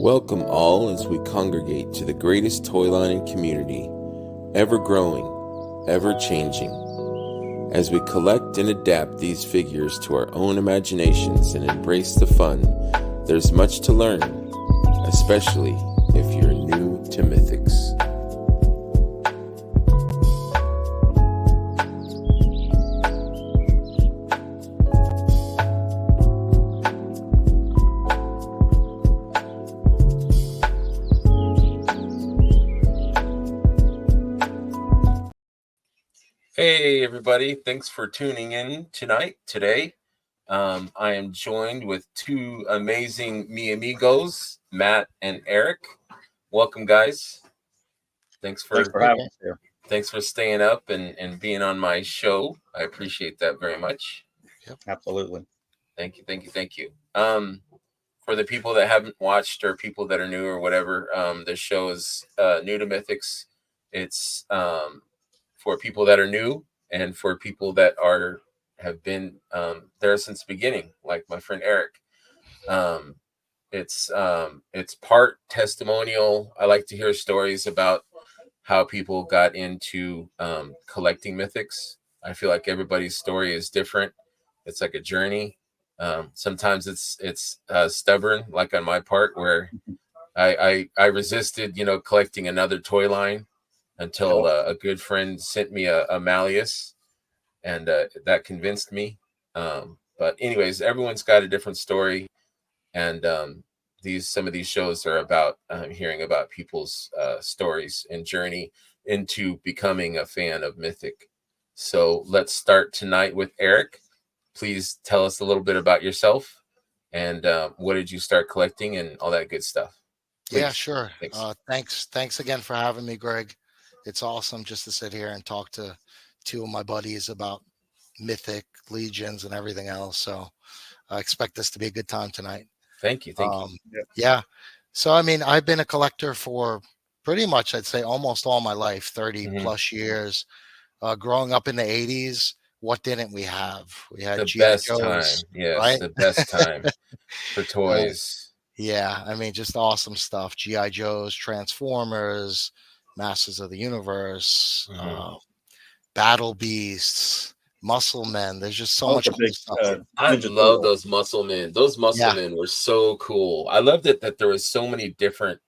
Welcome all as we congregate to the greatest toy line in community, ever growing, ever changing. As we collect and adapt these figures to our own imaginations and embrace the fun, there's much to learn, especially if you're new to Mythics. Hey everybody, thanks for tuning in today. I am joined with two amazing Amigos, Matt and Eric. Welcome, guys. Thanks for having us here. Thanks for staying up and being on my show. I appreciate that very much. Yep, absolutely. Thank you. For the people that haven't watched or people that are new or whatever, this show is new to Mythics. It's for people that are new and for people that have been there since the beginning, like my friend Eric. It's part testimonial. I like to hear stories about how people got into collecting Mythics. I feel like everybody's story is different. It's like a journey. Sometimes it's stubborn, like on my part, where I resisted, collecting another toy line until a good friend sent me a Malleus, and that convinced me. But anyways, everyone's got a different story, and some of these shows are about hearing about people's stories and journey into becoming a fan of Mythic. So let's start tonight with Eric. Please tell us a little bit about yourself and what did you start collecting and all that good stuff. Please. Yeah, sure. Thanks again for having me, Greg. It's awesome just to sit here and talk to two of my buddies about Mythic, Legions, and everything else. So I expect this to be a good time tonight. Thank you. Yeah. So, I mean, I've been a collector for pretty much, I'd say, almost all my life, 30 plus years. Growing up in the 80s, what didn't we have? We had the best Joes, time. Yes, right? The best time for toys. Yeah, I mean, just awesome stuff. G.I. Joes, Transformers, Masters of the Universe, Battle Beasts, Muscle Men. There's just so much cool stuff. I love those Muscle Men. Those Muscle Men were so cool. I loved it that there was so many different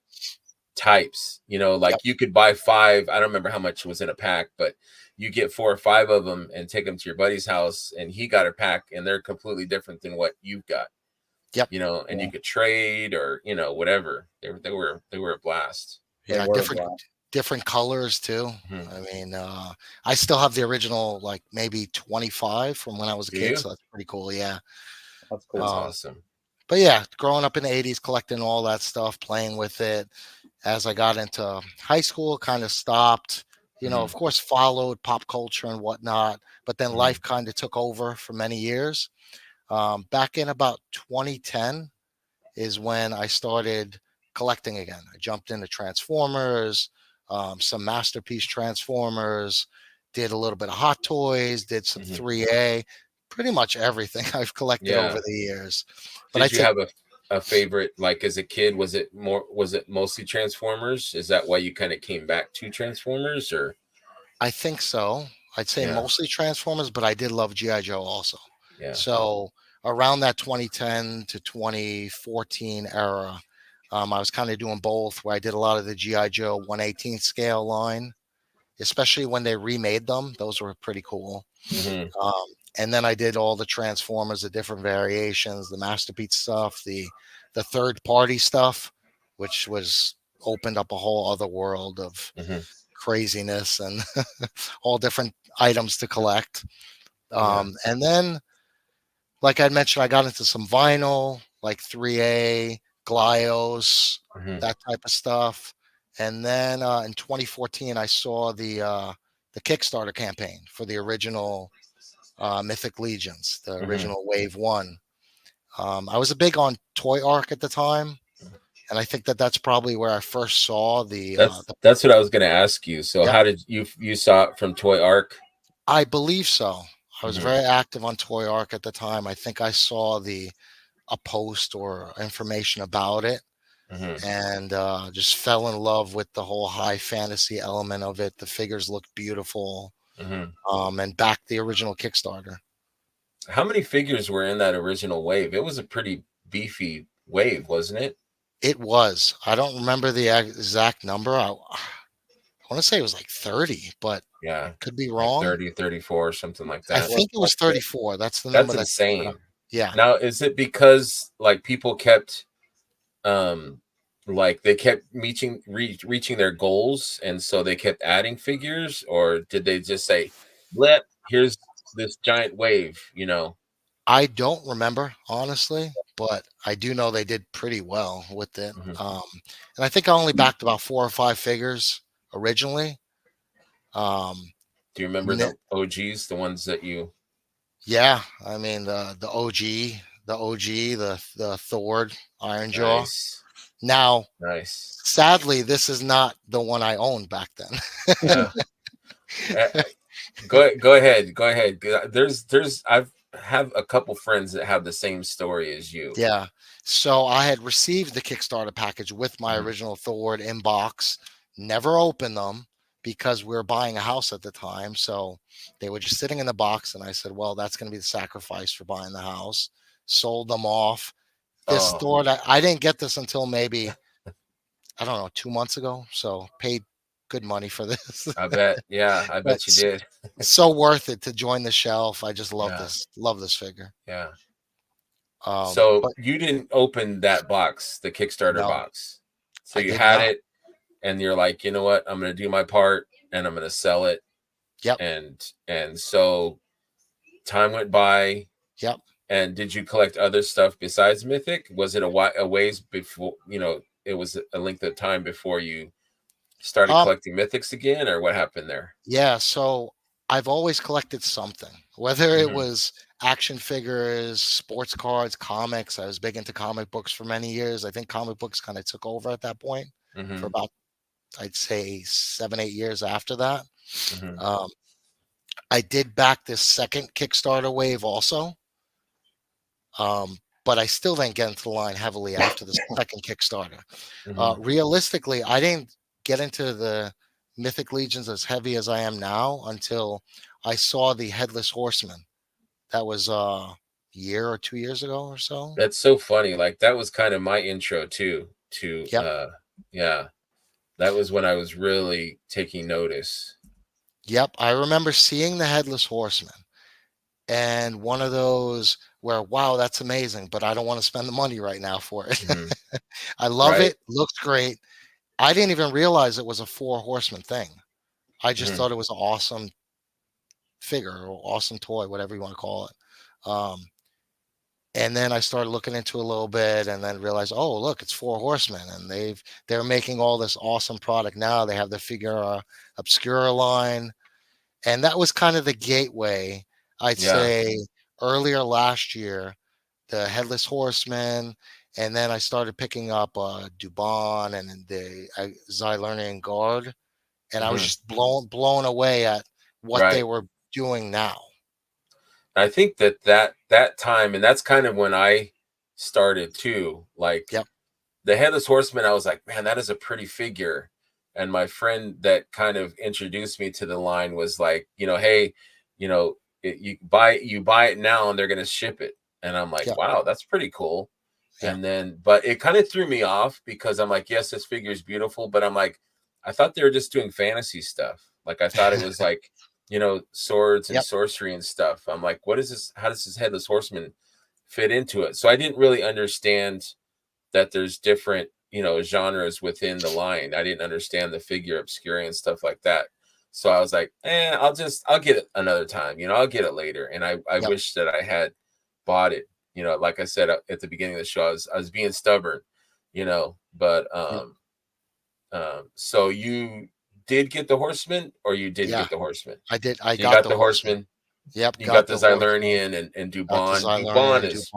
types. You could buy 5. I don't remember how much was in a pack, but you get 4 or 5 of them and take them to your buddy's house, and he got a pack, and they're completely different than what you've got. Yep. And you could trade or whatever. They were a blast. Yeah, different colors too. I mean, I still have the original, like maybe 25 from when I was a kid, so that's pretty cool. Yeah, that's cool. That's awesome. But yeah, growing up in the 80s, collecting all that stuff, playing with it. As I got into high school, kind of stopped. Of course, followed pop culture and whatnot, but then life kind of took over for many years. Back in about 2010 is when I started collecting again. I jumped into Transformers, some Masterpiece Transformers, did a little bit of Hot Toys, did some 3A, pretty much everything I've collected over the years. But did you have a favorite, like as a kid? Was it mostly Transformers? Is that why you kind of came back to Transformers, or? I think so. I'd say mostly Transformers, but I did love G.I. Joe also. Yeah. So around that 2010 to 2014 era, I was kind of doing both, where I did a lot of the G.I. Joe 1/18 scale line, especially when they remade them. Those were pretty cool. And then I did all the Transformers, the different variations, the Masterpiece stuff, the third party stuff, which was opened up a whole other world of craziness and all different items to collect. And then, like I mentioned, I got into some vinyl, like 3A, Glyos, that type of stuff. And then in 2014, I saw the Kickstarter campaign for the original Mythic Legions, the original Wave 1. I was a big on Toy Arc at the time, and I think that's probably where I first saw the. That's what I was going to ask you. So, how did you saw it from Toy Arc? I believe so. I was very active on Toy Arc at the time. I think I saw a post or information about it. and just fell in love with the whole high fantasy element of it. The figures looked beautiful, and backed the original Kickstarter. How many figures were in that original wave? It was a pretty beefy wave, wasn't it? It was. I don't remember the exact number. I want to say it was like 30, but yeah, could be like wrong. 30, 34, something like I that. think it was 34. That's the That's number that. insane. Yeah. Now, is it because like people kept like they kept reaching their goals, and so they kept adding figures, or did they just say, "Let here's this giant wave," you know? I don't remember, honestly, but I do know they did pretty well with it. And I think I only backed about 4 or 5 figures originally. Do you remember the OGs, the ones that you? Yeah, I mean the OG, the Thor, Iron Jaw. Nice. Now, Nice. sadly, this is not the one I owned back then. Yeah. Go ahead. There's I've have a couple friends that have the same story as you. Yeah. So I had received the Kickstarter package with my original Thor in box, never opened them because we were buying a house at the time. So they were just sitting in the box. And I said, well, that's going to be the sacrifice for buying the house. Sold them off. This Thor, I didn't get this until maybe, I don't know, 2 months ago. So paid good money for this. I bet. Yeah, I bet you did. So worth it to join the shelf. I just love this. Love this figure. Yeah. So you didn't open that box, the Kickstarter box. So you had it, and you're like, you know what? I'm going to do my part, and I'm going to sell it. Yep. And so time went by. Yep. And did you collect other stuff besides Mythic? Was it a ways before, you know, it was a length of time before you started collecting Mythics again, or what happened there? Yeah, so I've always collected something, whether it was action figures, sports cards, comics. I was big into comic books for many years. I think comic books kind of took over at that point for about, I'd say 7, 8 years after that. I did back this second Kickstarter wave also. But I still didn't get into the line heavily after the second Kickstarter. Realistically, I didn't get into the Mythic Legions as heavy as I am now until I saw the Headless Horseman. That was a year or 2 years ago or so. That's so funny. Like that was kind of my intro too. Yeah. That was when I was really taking notice. Yep, I remember seeing the Headless Horseman, and one of those where, wow, that's amazing, but I don't want to spend the money right now for it. I love it. Looks great. I didn't even realize it was a 4 horseman thing. I just thought it was an awesome figure or awesome toy, whatever you want to call it. And then I started looking into it a little bit, and then realized, oh, look, it's 4 horsemen, and they're making all this awesome product now. They have the Figura Obscura line, and that was kind of the gateway, I'd say, earlier last year, the Headless Horseman, and then I started picking up Dubon and the Xylernian Guard, and I was just blown away at what they were doing now. I think that time, and that's kind of when I started too. Like the Headless Horseman, I was like, man, that is a pretty figure. And my friend that kind of introduced me to the line was like, you know, hey, you know, you buy it now, and they're going to ship it. And I'm like, wow, that's pretty cool. And then, but it kind of threw me off because I'm like, yes, this figure is beautiful, but I'm like, I thought they were just doing fantasy stuff. Like I thought it was like, you know, swords and sorcery and stuff. I'm like, what is this? How does this Headless Horseman fit into it? So I didn't really understand that there's different, you know, genres within the line. I didn't understand the figure obscura and stuff like that. So I was like, I'll get it another time, you know, I'll get it later. And I wish that I had bought it, you know, like I said at the beginning of the show, I was being stubborn, you know, but so you did get the Horseman, or you didn't get the Horseman? I did. I got the Horseman. Yep. You got the Xylernian and Dubon. Dubon is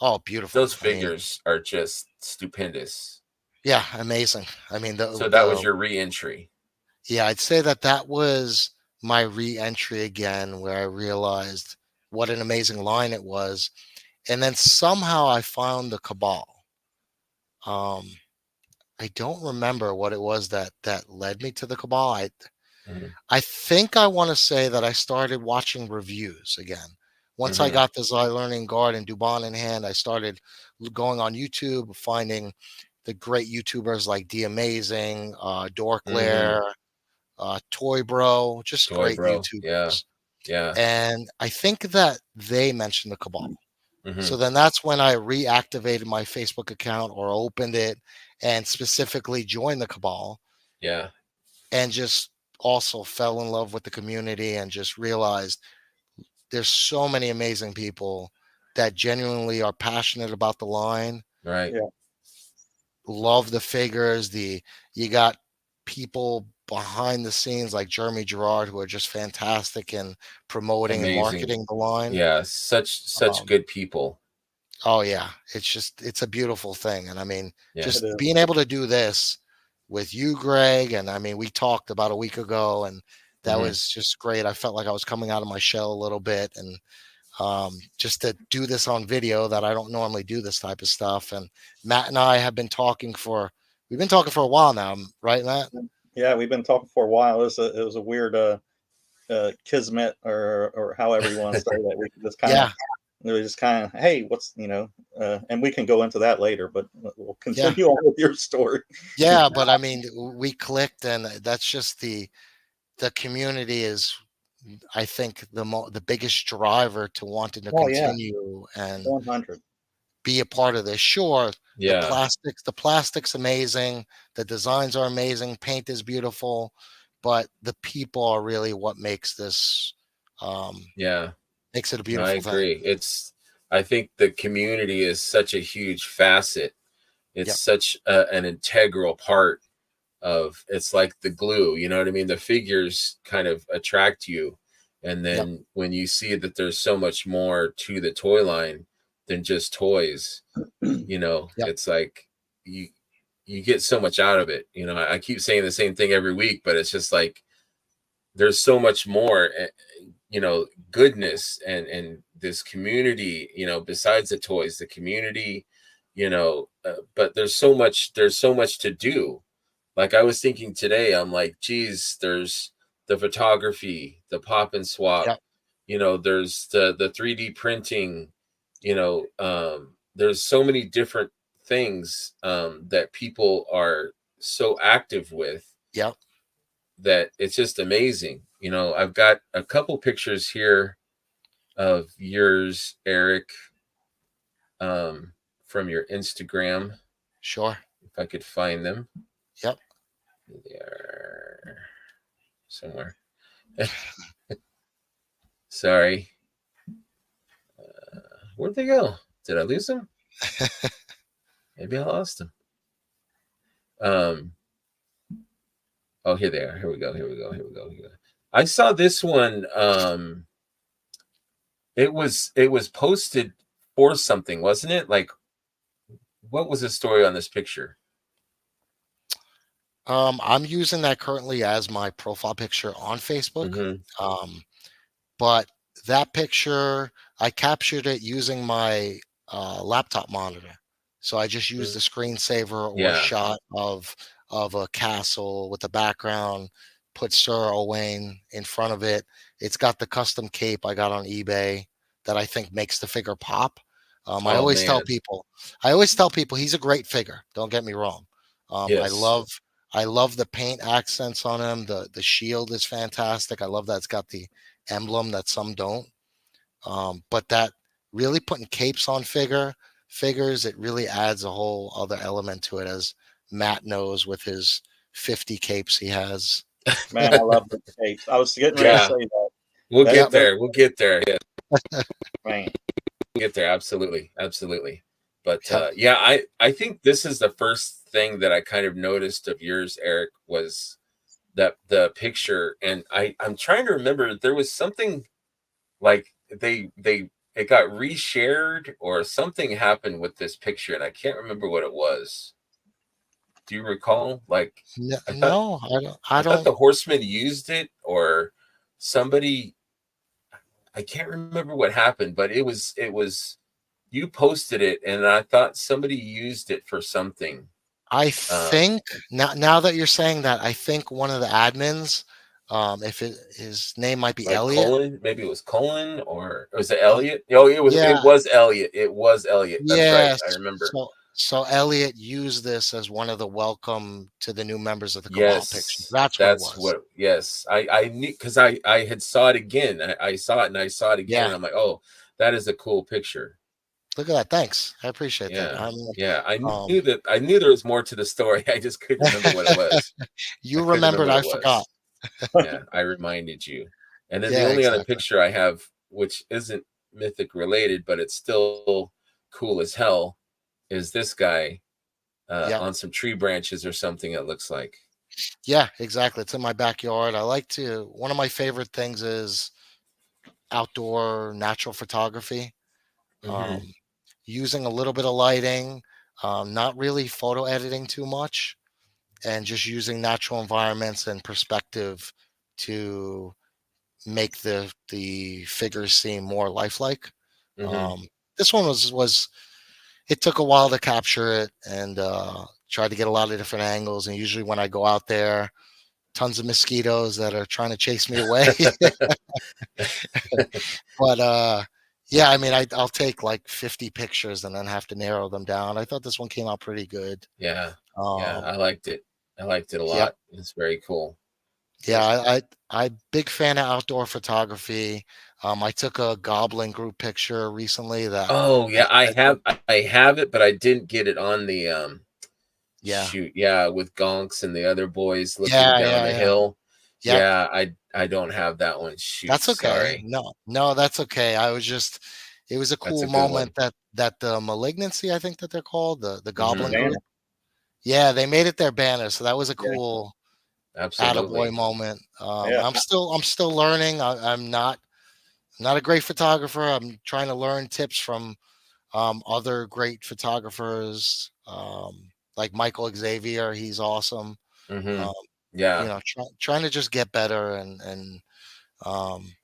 oh, beautiful. Those figures are just stupendous. Yeah, amazing. I mean, so that was your re-entry. Yeah, I'd say that was my re-entry again, where I realized what an amazing line it was. And then somehow I found the Cabal. I don't remember what it was that led me to the Cabal. Mm-hmm. I think I want to say that I started watching reviews again. Once I got the Zai Learning Guard and Dubon in hand, I started going on YouTube, finding the great YouTubers like The Amazing, Dorklair, Toy Bro, just Toy great Bro. Yeah. YouTubers. Yeah. And I think that they mentioned the Cabal. Mm-hmm. So then that's when I reactivated my Facebook account or opened it and specifically joined the Cabal. Yeah. And just also fell in love with the community and just realized there's so many amazing people that genuinely are passionate about the line, Right. Yeah. love the figures. You got people behind the scenes like Jeremy Gerard who are just fantastic in promoting and Amazing. marketing the line. Yeah. Such Um, good people. oh yeah, it's a beautiful thing. And I mean, Yeah. It just is. being able to do this with you, Greg, and I mean, we talked about a week ago, and that was just great. I felt like I was coming out of my shell a little bit, and just to do this on video that I don't normally do this type of stuff. And Matt and I have been talking we've been talking for a while now, right, Matt? Yeah, we've been talking for a while. It was a weird kismet or however you want to say that. Yeah, We just kind of, hey, what's, and we can go into that later, but we'll yeah, continue on with your story. yeah. But I mean, we clicked, and that's just the community is, I think, the biggest driver to wanting to Oh yeah, continue and 100. be a part of this. Sure, Yeah. the plastic's amazing, the designs are amazing, paint is beautiful, but the people are really what makes this Yeah. makes it a No, I beautiful thing. agree. I think the community is such a huge facet. It's Yep, such an integral part of, it's like the glue, you know what I mean? The figures kind of attract you. And yep, then when you see that there's so much more to the toy line than just toys, yep, it's like you get so much out of it. I keep saying the same thing every week, but it's just like there's so much more, goodness and this community, besides the toys, the community, but there's so much to do. Like, I was thinking today, I'm like, geez, there's the photography, the pop and swap, yep, there's the 3D printing, there's so many different things that people are so active with, yep. that it's just amazing. I've got a couple pictures here of yours, Eric, from your Instagram, Sure. if I could find them. Yep. They are somewhere. Sorry. Where'd they go? Did I lose them? Maybe I lost them. Oh, here they are. Here we go. I saw this one. It was posted for something, wasn't it? Like, what was the story on this picture? I'm using that currently as my profile picture on Facebook. Mm-hmm. But that picture, I captured it using my laptop monitor. So I just used the screensaver or Yeah. shot of a castle with the background, put Sir Owain in front of it. It's got the custom cape I got on eBay that I think makes the figure pop. I Oh, always tell man. people, he's a great figure. Don't get me wrong. Yes. I love the paint accents on him. The shield is fantastic. I love that it's got the emblem that some don't. But that really putting capes on figures, it really adds a whole other element to it, as Matt knows with his 50 capes he has. Man, I love the tapes. I was getting ready to Yeah. say that. We'll That get those there. We'll get there. Yeah, man. we'll get there. Absolutely. Absolutely. But Yep. yeah, I think this is the first thing that I kind of noticed of yours, Eric, was that the picture. And I'm trying to remember, there was something like it got reshared or something happened with this picture, and I can't remember what it was. Do you recall? Like, I thought No, I I thought don't. the Horsemen used it, or somebody. I can't remember what happened, but it was you posted it, and I thought somebody used it for something. I think now that you're saying that, I think one of the admins, his name might be like Elliot. Colin, maybe it was Colin, or was it Um, Elliot? Oh, it yeah, was Elliot. It was Elliot. That's right. yes. I remember. So Elliot used this as one of the welcome to the new members of the Cabal pictures. Yes, That's what it that's was. what. Yes, I knew because I had saw it again. I saw it and I saw it again, Yeah. and I'm like, oh, that is a cool picture. Look at that. Thanks. I appreciate that. Yeah, yeah. Um, I knew there was more to the story. I just couldn't remember what it was. I you couldn't remember remembered, what I it forgot. was. Yeah, I reminded you. And then the Yeah, only other exactly. picture I have, which isn't Mythic related, but it's still cool as hell, is this guy Yep. on some tree branches or something. It looks like. Yeah, exactly. It's in my backyard. One of my favorite things is outdoor natural photography. Um, Hmm. Using a little bit of lighting, not really photo editing too much, and just using natural environments and perspective to make the figures seem more lifelike. Hmm. Um, this one was it took a while to capture it and tried to get a lot of different angles. And usually when I go out there, tons of mosquitoes that are trying to chase me away. But yeah, I mean, I'll take like 50 pictures and then have to narrow them down. I thought this one came out pretty good. Yeah, yeah. Um, I liked it. I liked it a yep. lot. It's very cool. Yeah, I big fan of outdoor photography. I took a goblin group picture recently that Oh I yeah, I said, have I have it, but I didn't get it on the yeah, shoot. Yeah, with Gonks and the other boys looking yeah, down yeah, a yeah. hill. Yep. Yeah, I don't have that one. Shoot, That's okay. sorry. No, that's okay. It was a That's cool a good moment one. that the malignancy, I think that they're called, the goblin Hmm. Banner. group. Yeah, they made it their banner. So that was a Yeah, cool attaboy Absolutely. moment. yeah, I'm still learning. I'm not a great photographer. I'm trying to learn tips from other great photographers, like Michael Xavier. He's awesome. Hmm. Um, Yeah, trying to just get better and um,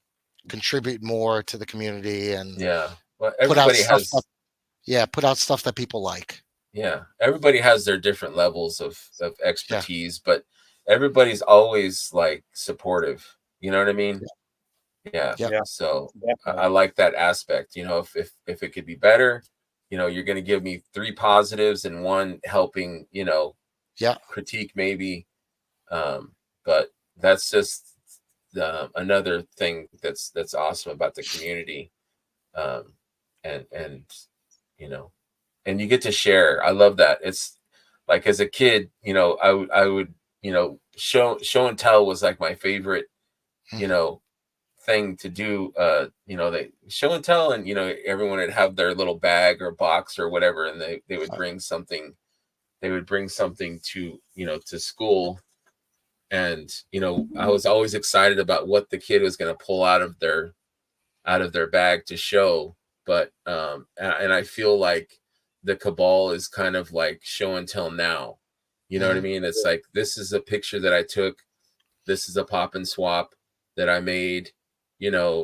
contribute more to the community and yeah. Well, put out everybody stuff that has. put out stuff that people like. Yeah, everybody has their different levels of Yeah, expertise, but everybody's always like supportive. You know what I mean? yeah, Yeah. yeah, yeah, So I definitely. like that aspect. You know, if it could be better, you're going to give me three positives and one helping. yeah. Critique maybe. But that's just another thing that's awesome about the community. Um, and you know, and you get to share. I love that. It's like as a kid, I would show and tell was like my favorite Mm, you know thing to do. They show and tell, and everyone would have their little bag or box or whatever, and they would uh, bring something. They would bring something to school, and I was always excited about what the kid was going to pull out of their bag to show. But and I feel like the Cabal is kind of like show and tell now. You know what I mhm, mean? It's like this is a picture that I took. This is a pop and swap that I made,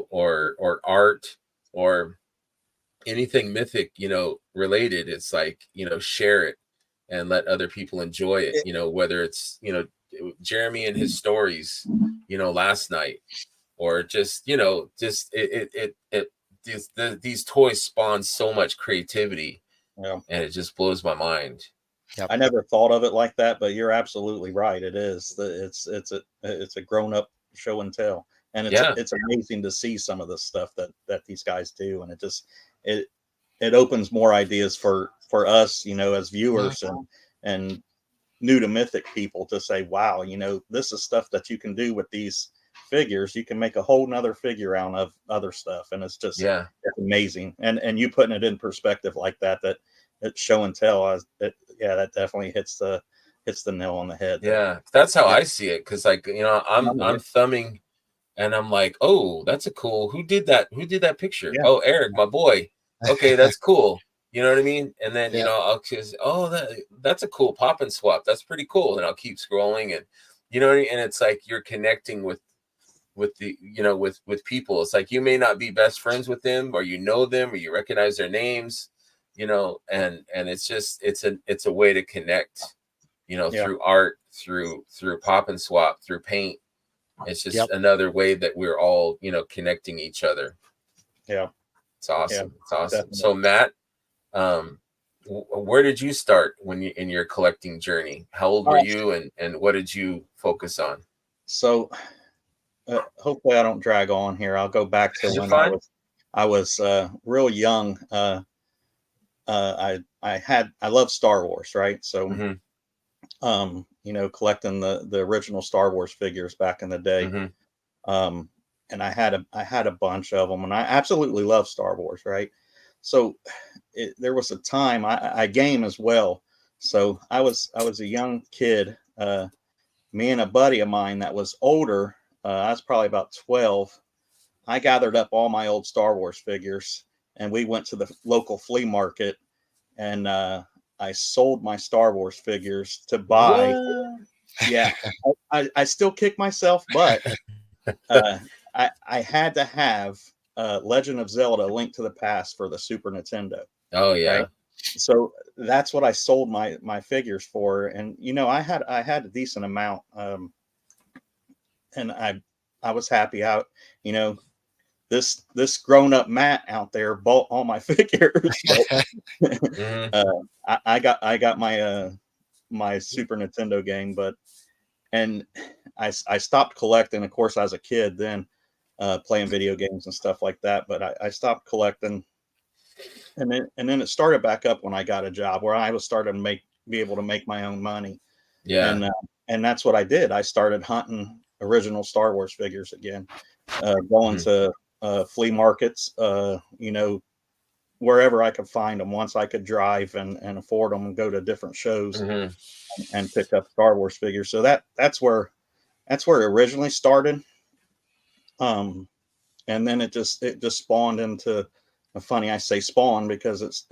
or art or anything mythic, related. It's like, share it and let other people enjoy it, It, whether it's, Jeremy and his stories, last night, or just, just these toys spawn so much creativity, yeah. and it just blows my mind. yep, I never thought of it like that, but you're absolutely right. It is. It's a grown up show and tell, and Yeah. it's amazing to see some of the stuff that these guys do, and it it opens more ideas for us, as mhm, viewers and new to Mythic people to say, wow, this is stuff that you can do with these figures. You can make a whole nother figure out of other stuff, and Yeah. it's amazing. And you putting it in perspective like that show and tell, yeah, that definitely hits the nail on the head there. Yeah. That's how yep, I see it. Cause like, I'm thumbing and I'm like, oh, that's a cool. Who did that? Who did that picture? Yeah, Oh, Eric, my boy. Okay, that's cool. You know what I mean? And then yep, I'll just, oh, that's a cool pop and swap. That's pretty cool. And I'll keep scrolling, and what I mean? And it's like you're connecting with the with people. It's like you may not be best friends with them, or them, or you recognize their names, and it's just it's a way to connect, you know, through art, through pop and swap, through paint. It's just another way that we're all, you know, connecting each other. Yeah. It's awesome. Yeah, it's awesome. definitely. So Matt, where did you start when you in your collecting journey? How old were you, and what did you focus on? So hopefully I don't drag on here. I'll go back to when I was real young. I love Star Wars, right? So you know, collecting the original Star Wars figures back in the day. And I had a bunch of them, and I absolutely love Star Wars, right? So there was a time I game as well. So I was a young kid. Me and a buddy of mine that was older, I was probably about 12. I gathered up all my old Star Wars figures, and we went to the local flea market, and I sold my Star Wars figures to buy. What? Yeah, I still kick myself, but I had to have Legend of Zelda: Link to the Past for the Super Nintendo. Oh yeah. Right? So that's what I sold my figures for, and you know I had a decent amount, and I was happy out. You know, this grown up Matt out there bought all my figures, but I got my my Super Nintendo game, but and I stopped collecting. Of course, as a kid, then playing video games and stuff like that. But I stopped collecting, and then it started back up when I got a job where I was starting to be able to make my own money. Yeah. And that's what I did. I started hunting original Star Wars figures again, going to flea markets, you know, wherever I could find them. Once I could drive and afford them and go to different shows and pick up Star Wars figures. So that's where it originally started. And then it just spawned into funny. I say spawn because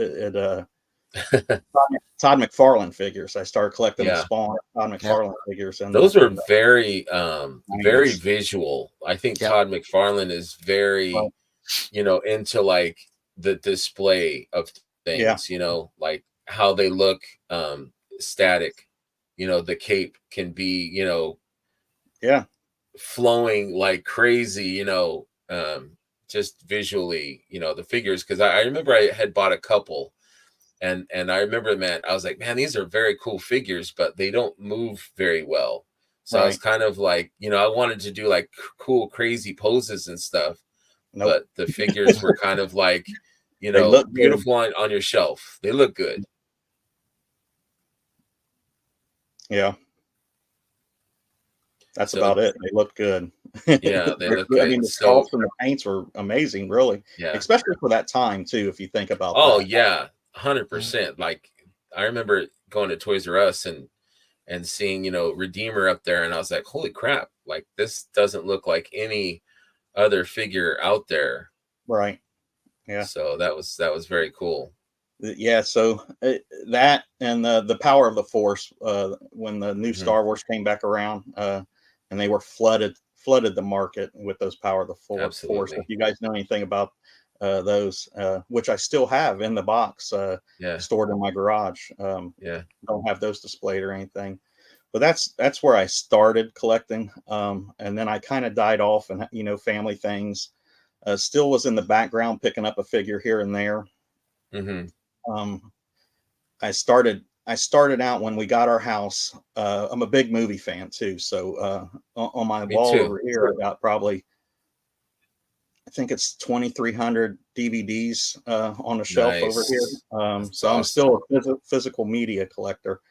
Todd McFarlane figures. I started collecting the Spawn Todd McFarlane figures, and those are very very visual. I think Todd McFarlane is very, you know, into like the display of things, you know, like how they look static. You know, the cape can be, you know, flowing like crazy, you know, just visually, you know, the figures. Because I remember I had bought a couple, and I remember, man, I was like, man, these are very cool figures, but they don't move very well. So I was kind of like, you know, I wanted to do like cool, crazy poses and stuff, but the figures were kind of like, you know, look beautiful on your shelf. They look good. Yeah. That's about it. They look good. Yeah, they look good. I mean, the sculpts and the paints were amazing, really. Yeah. Especially for that time, too, if you think about that. Oh, that. yeah. 100%. Like, I remember going to Toys R Us and seeing, you know, Redeemer up there, and I was like, holy crap, like this doesn't look like any other figure out there. Right. Yeah. So that was very cool. Yeah, so that and the power of the Force, when the new Star Wars came back around, and they were flooded the market with those power of the Force. If you guys know anything about those, which I still have in the box, stored in my garage. Don't have those displayed or anything, but that's where I started collecting, and then I kind of died off, and you know, family things. Still was in the background, picking up a figure here and there. I started out when we got our house. I'm a big movie fan too, so on my wall over here, I got probably, I think it's 2,300 DVDs on the shelf over here. So awesome. I'm still a physical media collector.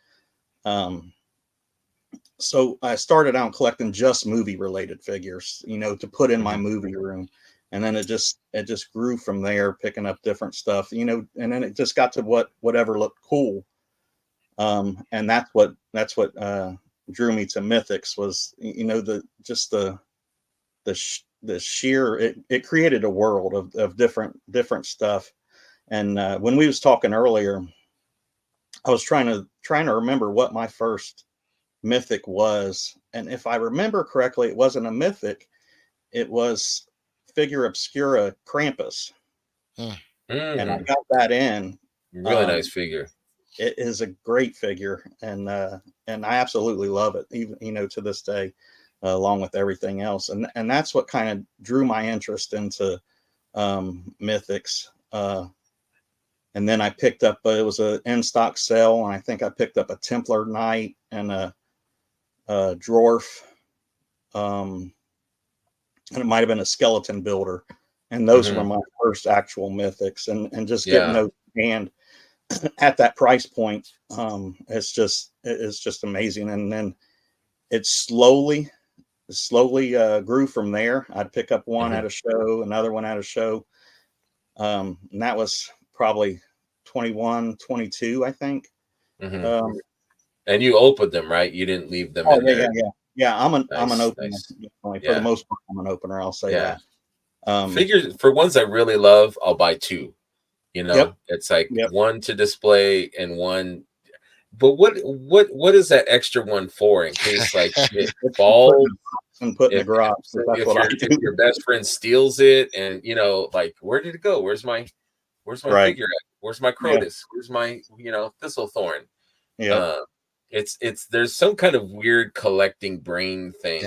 So I started out collecting just movie related figures, you know, to put in my movie room. And then it just grew from there, picking up different stuff, you know, and then it just got to whatever looked cool. And that's what drew me to Mythics was, you know, the sheer, it created a world of different stuff. And when we was talking earlier, I was trying to remember what my first Mythic was. And if I remember correctly, it wasn't a Mythic. It was Figure Obscura Krampus. And I got that in. Really nice figure. it is a great figure, and I absolutely love it, even to this day, along with everything else. And that's what kind of drew my interest into Mythics. And then I picked up, it was an in-stock sale, and I think I picked up a Templar Knight and a Dwarf, and it might have been a Skeleton Builder. And those were my first actual Mythics, and just getting those in hand at that price point, it's just amazing. And then it slowly grew from there. I'd pick up one at a show, another one at a show, and that was probably 21, 22, I think. And you opened them, right? You didn't leave them in there. Yeah. I'm an opener. For the most part, I'm an opener. I'll say that. Figures, for ones I really love, I'll buy two. It's like one to display and one. But what is that extra one for? In case like it falls and put in the garage. If your best friend steals it, and like, where did it go? Where's my figure at? Where's my Crotus? Where's my Thistlethorn? It's there's some kind of weird collecting brain thing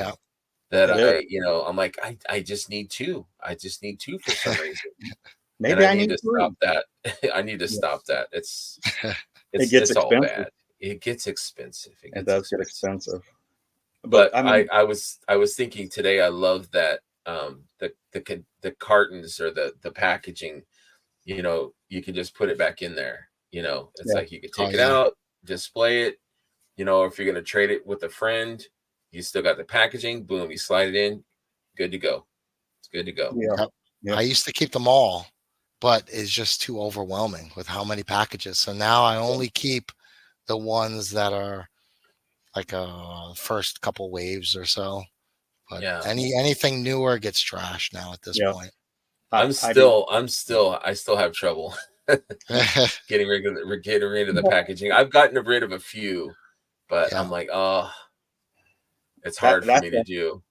that I'm like, I just need two. I just need two for some reason. Maybe I need to stop that. I need to stop that. It gets all bad. It gets expensive. It does get expensive. But I was thinking today, I love that the cartons or the packaging, you can just put it back in there. It's like you can take it out, display it, or if you're going to trade it with a friend, you still got the packaging, boom, you slide it in, good to go. It's good to go. I used to keep them all, but it's just too overwhelming with how many packages. So now I only keep the ones that are like first couple waves or so. But anything newer gets trashed now at this point. I still have trouble getting rid of the packaging. I've gotten rid of a few, but I'm like, oh, it's hard for me to do.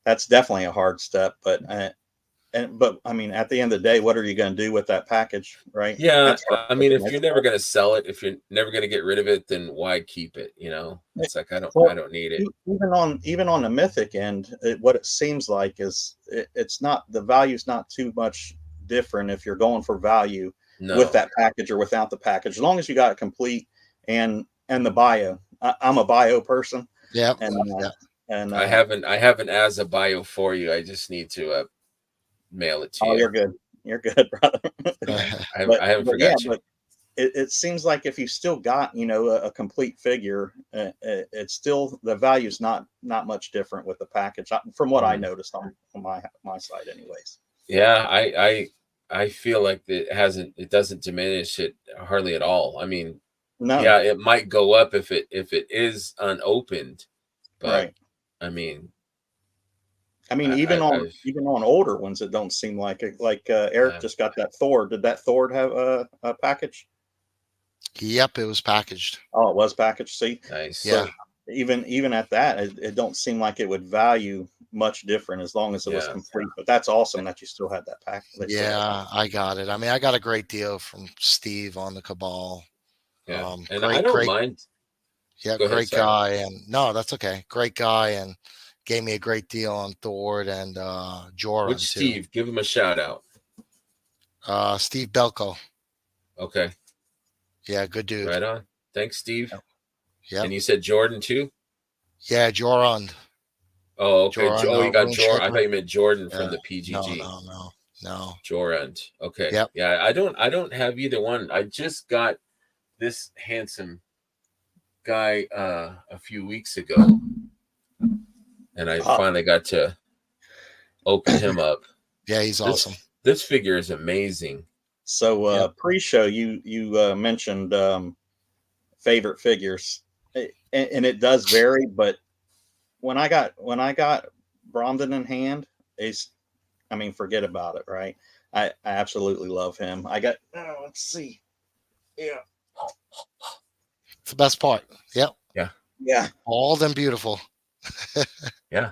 That's definitely a hard step, but I mean, at the end of the day, what are you going to do with that package, right? Yeah, I mean, if you're never going to sell it, if you're never going to get rid of it, then why keep it? It's like I don't need it. Even on the Mythic end, what it seems like is it's not, the value's not too much different if you're going for value with that package or without the package, as long as you got it complete and the bio. I'm a bio person. And I have an as a bio for you. I just need to mail it to you. Oh, you're good, brother. I haven't forgot you. But it seems like if you still got a complete figure, it's still, the value's not much different with the package, from what I noticed on my side anyways. I feel like it doesn't diminish it hardly at all. I mean, no. Yeah, it might go up if it is unopened, but I mean, even on older ones, it don't seem like it. Like Eric just got that Thor. Did that Thor have a package? Yep, it was packaged. Oh, it was packaged. See, nice. So even at that, it don't seem like it would value much different as long as it was complete. But that's awesome that you still had that package. I got it. I mean, I got a great deal from Steve on the Cabal. Yeah, and I don't mind. Yeah, great guy, and no, that's okay. Great guy, and gave me a great deal on Thor and Joran. Which Steve? Too. Give him a shout out. Steve Belko. Okay. Yeah, good dude. Right on. Thanks, Steve. Yeah. And you said Jordan too? Yeah, Joran. Oh, okay. Joran, you got Jordan. I thought you meant Jordan from the PGG. No. Joran. Okay. Yep. Yeah, I don't have either one. I just got this handsome guy a few weeks ago, and I finally got to open him up. Yeah, he's awesome. This figure is amazing. So pre-show, you mentioned favorite figures, and it does vary, but when I got Brandon in hand, forget about it, right? I absolutely love him. I got let's see. Yeah. It's the best part. Yep. Yeah. All them beautiful. Yeah.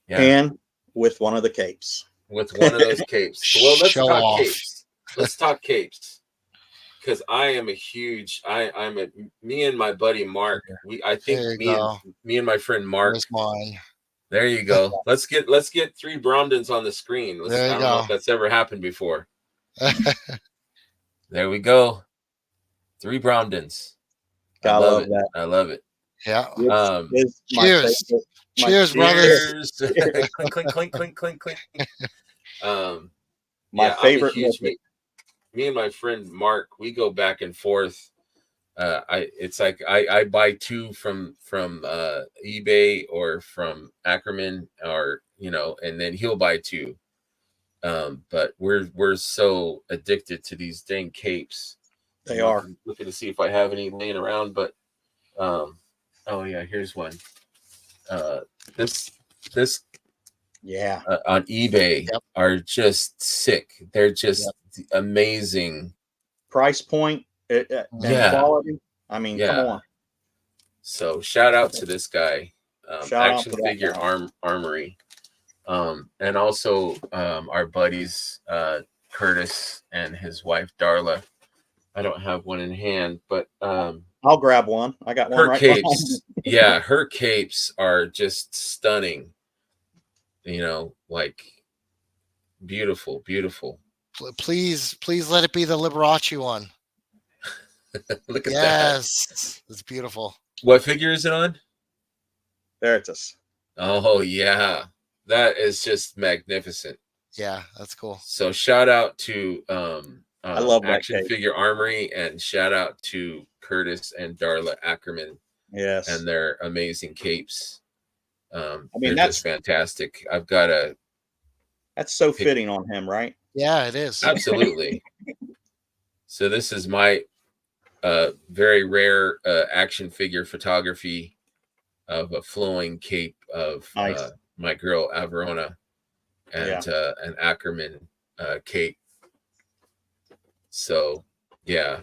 And with one of the capes. With one of those capes. Well, let's talk capes. Let's talk capes. because I am a huge. Me and my buddy Mark. I think me and my friend Mark. There's mine. There you go. Let's get 3 Bromdens on the screen. I don't know if that's ever happened before. There we go. 3 Bromdens. I love it. That. I love it. Yeah. Cheers. Cheers, brothers. Clink, clink, clink, clink, clink, clink. My favorite. Me and my friend Mark, we go back and forth. It's like I buy 2 from eBay or from Ackerman, or and then he'll buy 2. But we're so addicted to these dang capes. They are. Looking to see if I have any laying around, but oh yeah, here's one. This on eBay are just sick. They're just amazing. Price point and quality. I mean, come on. So shout out to this guy, Action Figure Armory, and also our buddies Curtis and his wife Darla. I don't have one in hand, but I'll grab one. I got one. Her capes, her capes are just stunning. Like beautiful, beautiful. Please let it be the Liberace one. Look at that. Yes, it's beautiful. What figure is it on? There it is. Oh yeah, that is just magnificent. Yeah, that's cool. So shout out to I love Action Figure Armory, and shout out to Curtis and Darla Ackerman. Yes, and their amazing capes. I mean, that's just fantastic. I've got a. That's so fitting on him, right? Yeah, it is. Absolutely. So this is my very rare action figure photography of a flowing cape of my girl Averona and an Ackerman cape. So yeah,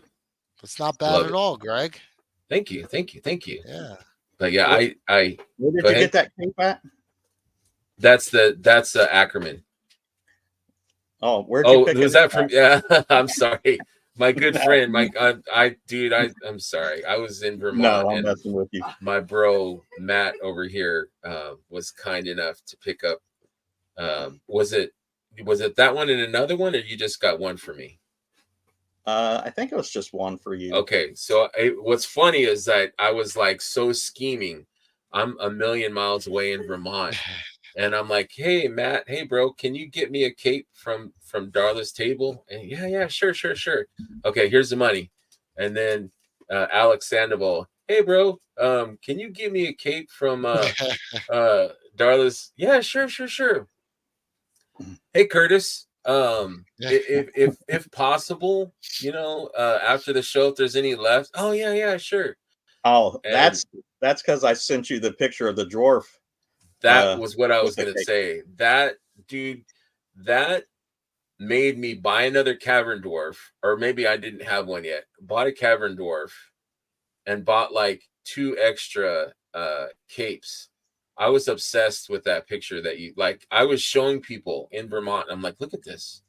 it's not bad at all, Greg. Thank you. Yeah. But yeah, where did you get that cape at? That's the Ackerman. Oh, where'd you pick was that from? Yeah, I'm sorry. My good friend, I'm sorry. I was in Vermont. No, I'm messing with you. My bro Matt over here was kind enough to pick up. Was it that one and another one, or you just got one for me? I think it was just one for you. Okay, so what's funny is that I was like so scheming. I'm a million miles away in Vermont, and I'm like, "Hey Matt, hey bro, can you get me a cape from Darla's table?" And yeah, sure. Okay, here's the money. And then Alex Sandoval, "Hey bro, can you give me a cape from Darla's?" Yeah, sure. Hey Curtis. If possible, after the show, if there's any left. Oh yeah, sure. Oh, that's because I sent you the picture of the dwarf. That was what I was gonna say. That dude, that made me buy another cavern dwarf, or maybe I didn't have one yet. Bought a cavern dwarf and bought like 2 extra capes. I was obsessed with that picture that you like. I was showing people in Vermont. I'm like, look at this.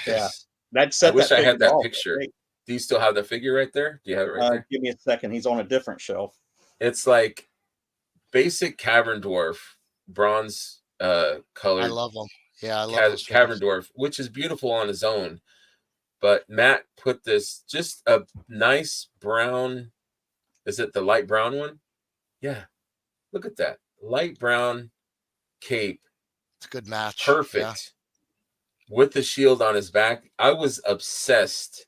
Yeah. I wish I had that picture. Great. Do you still have the figure right there? Do you have it right there? Give me a second. He's on a different shelf. It's like basic cavern dwarf, bronze color. I love them. Yeah, I love those cavern dwarf, which is beautiful on his own. But Matt put this just a nice brown. Is it the light brown one? Yeah. Look at that. Light brown cape. It's a good match. Perfect. Yeah. With the shield on his back. I was obsessed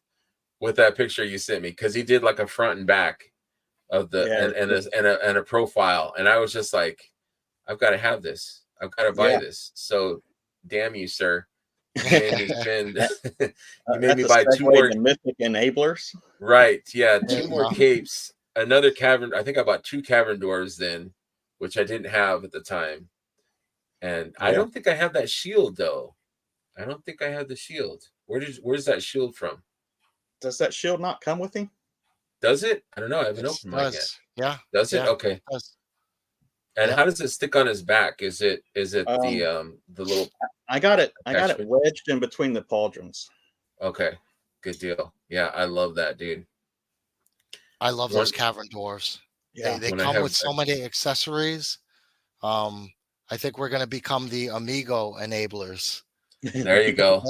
with that picture you sent me, because he did like a front and back of the and a profile. And I was just like, I've got to have this. I've got to buy this. So damn you, sir. You made me spend you made me buy 2 more Mythic enablers. Right. Yeah, 2 more capes. Another cavern. I think I bought 2 cavern doors then, which I didn't have at the time. And I don't think I have that shield though. I don't think I have the shield. Where's that shield from? Does that shield not come with him? Does it? I don't know. I haven't opened mine yet. Yeah. Does it? Okay. It does. And how does it stick on his back? Is it the little? I got it wedged in between the pauldrons. Okay. Good deal. Yeah, I love that, dude. I love those cavern dwarves. Yeah. They come with so many accessories. I think we're going to become the Amigo enablers. There you go.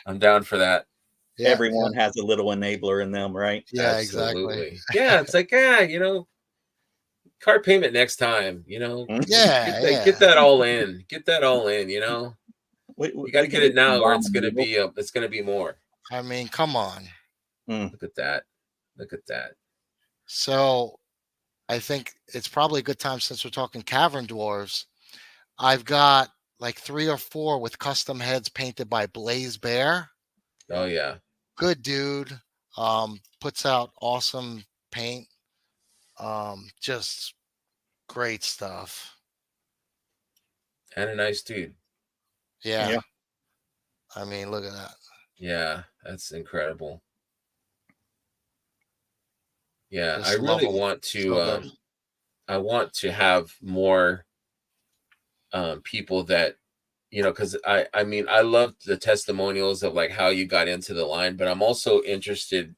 I'm down for that. Yeah, everyone has a little enabler in them, right? Yeah, absolutely. Exactly. Yeah, it's like, you know, card payment next time, you know. Get that all in. Get that all in, you know. You got to get it now, or it's gonna be more. I mean, come on. Look at that. Look at that. So, I think it's probably a good time, since we're talking cavern dwarves. I've got like 3 or 4 with custom heads painted by Blaze Bear. Oh yeah. Good dude. Puts out awesome paint. Just great stuff. And a nice dude. Yeah. I mean, look at that. Yeah, that's incredible. Yeah, just I really want to I want to have more people that, you know, because I mean, I love the testimonials of like how you got into the line, but I'm also interested,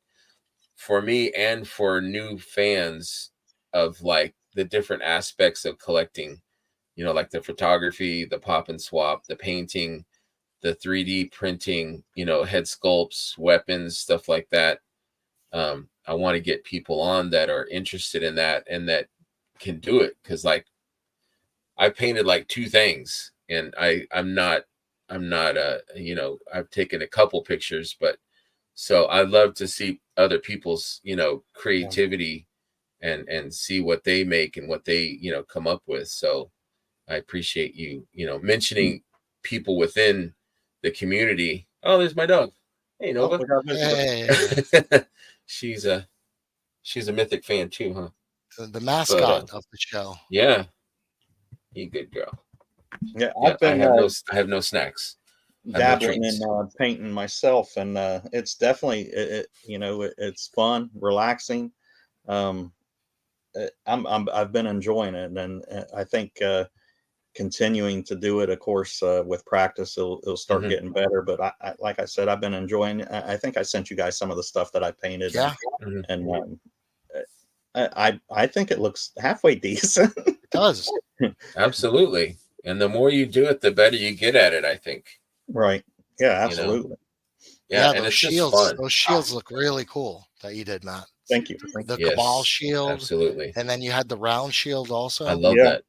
for me and for new fans, of like the different aspects of collecting, you know, like the photography, the pop and swap, the painting, the 3D printing, you know, head sculpts, weapons, stuff like that. I want to get people on that are interested in that and that can do it, because like I painted like 2 things, and I'm not you know, I've taken a couple pictures, but so I love to see other people's, you know, creativity and see what they make and what they, you know, come up with. So I appreciate you, you know, mentioning people within the community. Oh, there's my dog. Hey, Nova. Hey. She's a Mythic fan too, huh? The mascot of the show. Yeah. You good girl. Yeah, I have no snacks. Dabbling in painting myself, and it's definitely you know, it's fun, relaxing. I've been enjoying it, and I think continuing to do it, of course, with practice, it'll start getting better. But I like I said, I've been enjoying. I think I sent you guys some of the stuff that I painted. Yeah, and I think it looks halfway decent. It does. Absolutely. And the more you do it, the better you get at it, I think. Right. Yeah, absolutely. You know? Yeah, and those it's shields, just fun. Those shields look really cool that you did, Matt. Thank you. The Cabal shield. Absolutely. And then you had the round shield also. I love that.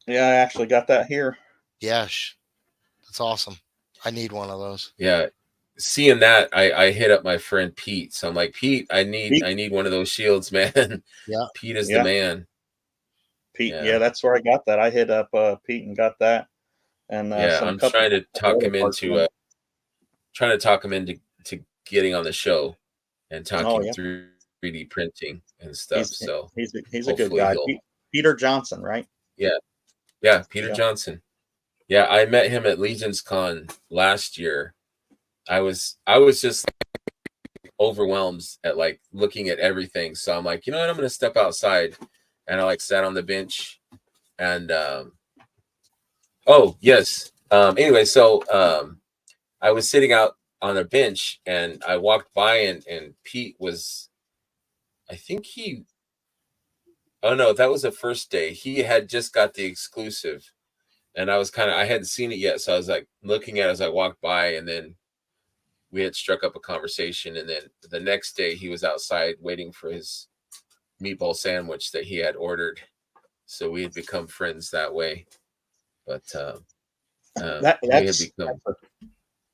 Yeah, I actually got that here. Yes. That's awesome. I need one of those. Yeah. Seeing that, I hit up my friend Pete. So I'm like, Pete, I need one of those shields, man. Yeah. Pete is the man. Pete, yeah, that's where I got that. I hit up Pete and got that. And I'm trying to talk him into getting on the show and talking 3D printing and stuff. He's a good guy. Peter Johnson, right? Yeah, Peter Johnson. Yeah, I met him at Legion's Con last year. I was just overwhelmed at like looking at everything. So I'm like, you know what? I'm going to step outside, and I like sat on the bench, and anyway, so I was sitting out on a bench, and I walked by, and Pete was, I think oh no, that was the first day. He had just got the exclusive, and I hadn't seen it yet, so I was like looking at it as I walked by, and then we had struck up a conversation, and then the next day he was outside waiting for his meatball sandwich that he had ordered. So we had become friends that way. But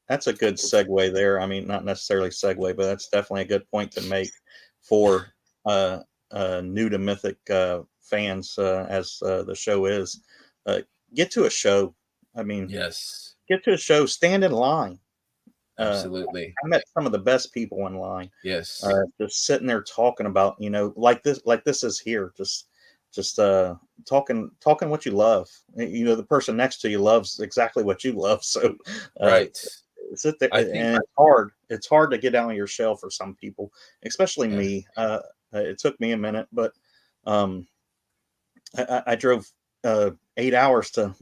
that's a good segue there. I mean, not necessarily segue, but that's definitely a good point to make for new to Mythic fans, as the show is. Get to a show. I mean, get to a show. Stand in line. Absolutely. I met some of the best people in line. Yes. Just sitting there talking about, you know, like this is here. Just talking what you love. You know, the person next to you loves exactly what you love. So right. Sit there, and it's hard to get out of your shell for some people, especially me. It took me a minute, but I drove 8 hours to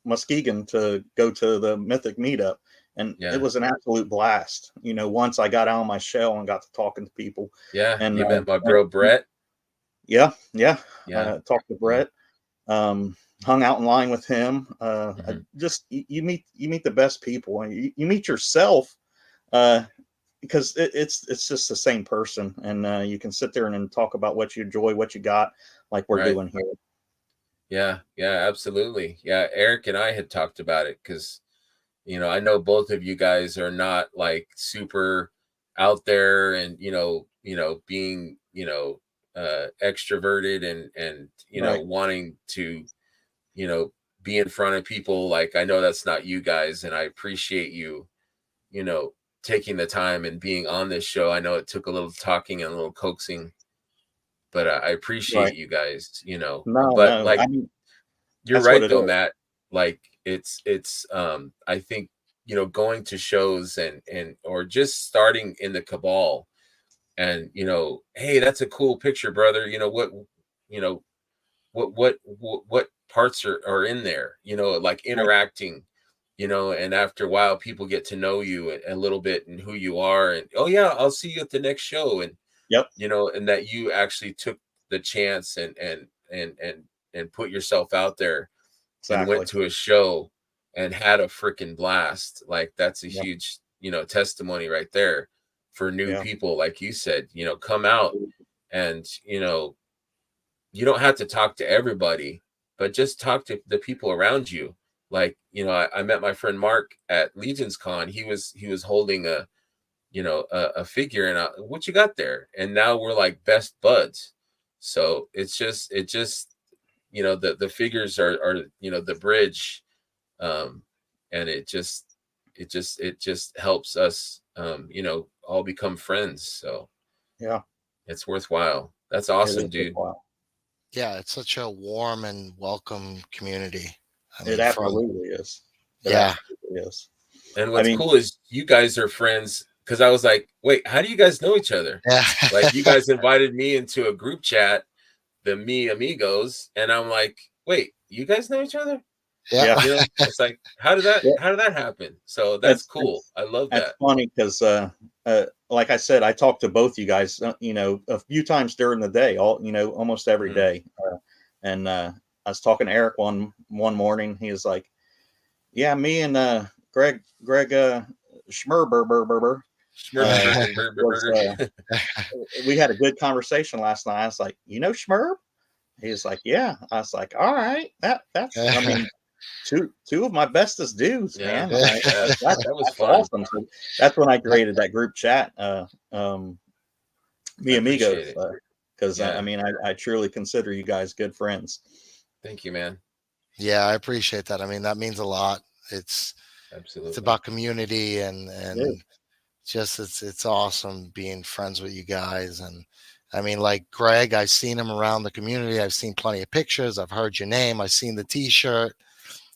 Muskegon to go to the Mythic meetup, and it was an absolute blast. Once I got out of my shell and got to talking to people. Yeah, and you met my bro Brett. Yeah. Yeah, talked to Brett. Hung out in line with him. Just you meet the best people, and you meet yourself, because it's just the same person, and you can sit there and talk about what you enjoy, what you got, like we're doing here. Yeah, absolutely. Yeah, Eric and I had talked about it because I know both of you guys are not like super out there and being extroverted and wanting to be in front of people. Like, I know that's not you guys, and I appreciate you taking the time and being on this show. I know it took a little talking and a little coaxing, but I appreciate you guys, but like, I mean, you're right though, Matt. Like, it's I think going to shows and or just starting in the cabal, and hey, that's a cool picture, brother. What parts are in there, like interacting, and after a while people get to know you a little bit and who you are, and oh yeah, I'll see you at the next show, and and that you actually took the chance and put yourself out there and went to a show and had a freaking blast. Like, that's a huge testimony right there for new people. Like you said, come out, and you don't have to talk to everybody, but just talk to the people around you. Like, I met my friend Mark at Legion's Con. He was holding a figure, and what you got there? And now we're like best buds. So it just the figures are the bridge, and it just helps us all become friends. So it's worthwhile. That's awesome, dude. Yeah, it's such a warm and welcome community. It absolutely is. It absolutely is. And what's cool is you guys are friends, because I was like, wait, how do you guys know each other? Like, you guys invited me into a group chat, the Amigos, and I'm like, wait, you guys know each other? It's like, how did that happen? So that's cool. I love that. That's funny because like I said, I talked to both you guys a few times during the day, almost every day. And I was talking to Eric one morning. He was like, yeah, me and Greg Schmerber we had a good conversation last night. I was like, Schmerb? He was like, yeah. I was like, all right, that's I mean, two of my bestest dudes, man. That was fun. Awesome. So that's when I created that group chat, the Amigos, because I mean, I truly consider you guys good friends. Thank you, man. Yeah, I appreciate that. I mean, that means a lot. It's about community, and just it's awesome being friends with you guys. And I mean, like Greg, I've seen him around the community. I've seen plenty of pictures. I've heard your name. I've seen the T-shirt.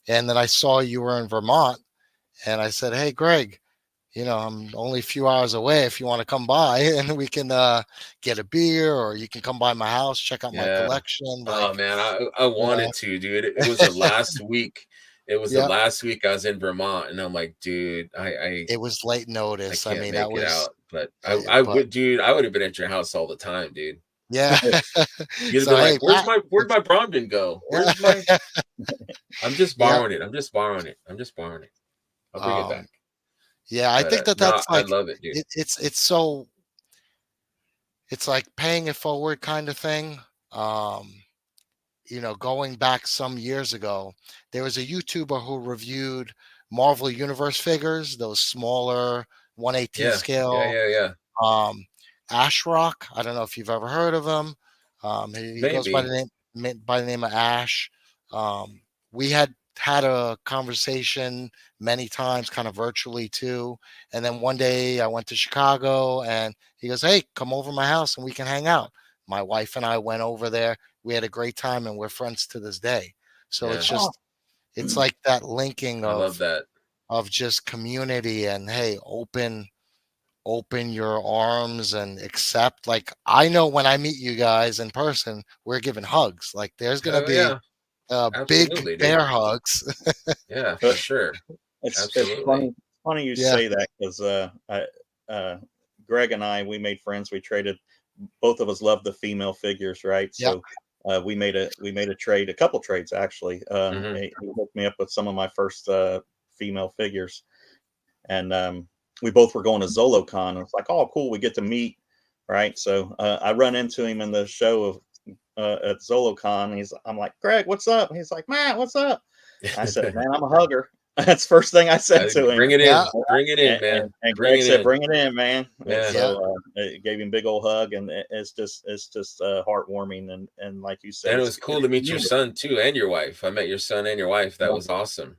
And then I saw you were in Vermont, and I said, hey, Greg, I'm only a few hours away. If you want to come by, and we can get a beer, or you can come by my house, check out my collection. Like, oh man, I wanted to, dude. It was the last week. It was the last week I was in Vermont, and I'm like, dude, it was late notice. I can't make it out, but I would, dude. I would have been at your house all the time, dude. Yeah. You'd have been like, where's my Bromden go? Where's my? I'm just borrowing it. I'm just borrowing it. I'll bring it back. Yeah, I think that's like, I love it, dude. It's like paying it forward kind of thing. Going back some years ago, there was a YouTuber who reviewed Marvel Universe figures, those smaller 1/18 scale. Yeah. Ashrock. I don't know if you've ever heard of him. He goes by the name of Ash. We had a conversation many times, kind of virtually too. And then one day I went to Chicago, and he goes, hey, come over to my house and we can hang out. My wife and I went over there. We had a great time, and we're friends to this day. So it's just, it's like that linking of just community, and hey, open your arms and accept. Like, I know when I meet you guys in person, we're giving hugs. Like, there's going to be big bear hugs. Yeah, for sure. It's funny. funny you say that, because Greg and I, we made friends. We traded. Both of us love the female figures, right? Yep. So we made a trade, a couple trades actually. He hooked me up with some of my first female figures, and we both were going to ZoloCon. It's like, oh, cool, we get to meet, right? So I run into him in the show of at ZoloCon. I'm like, Greg, what's up? He's like, Matt, what's up? I said, man, I'm a hugger. That's the first thing I said to him. Bring it in, bring it in, man. And Greg said, bring it in, man. Yeah. So it gave him a big old hug, and it's just heartwarming, and like you said, and it was cool to meet your son too, and your wife. I met your son and your wife. That was awesome.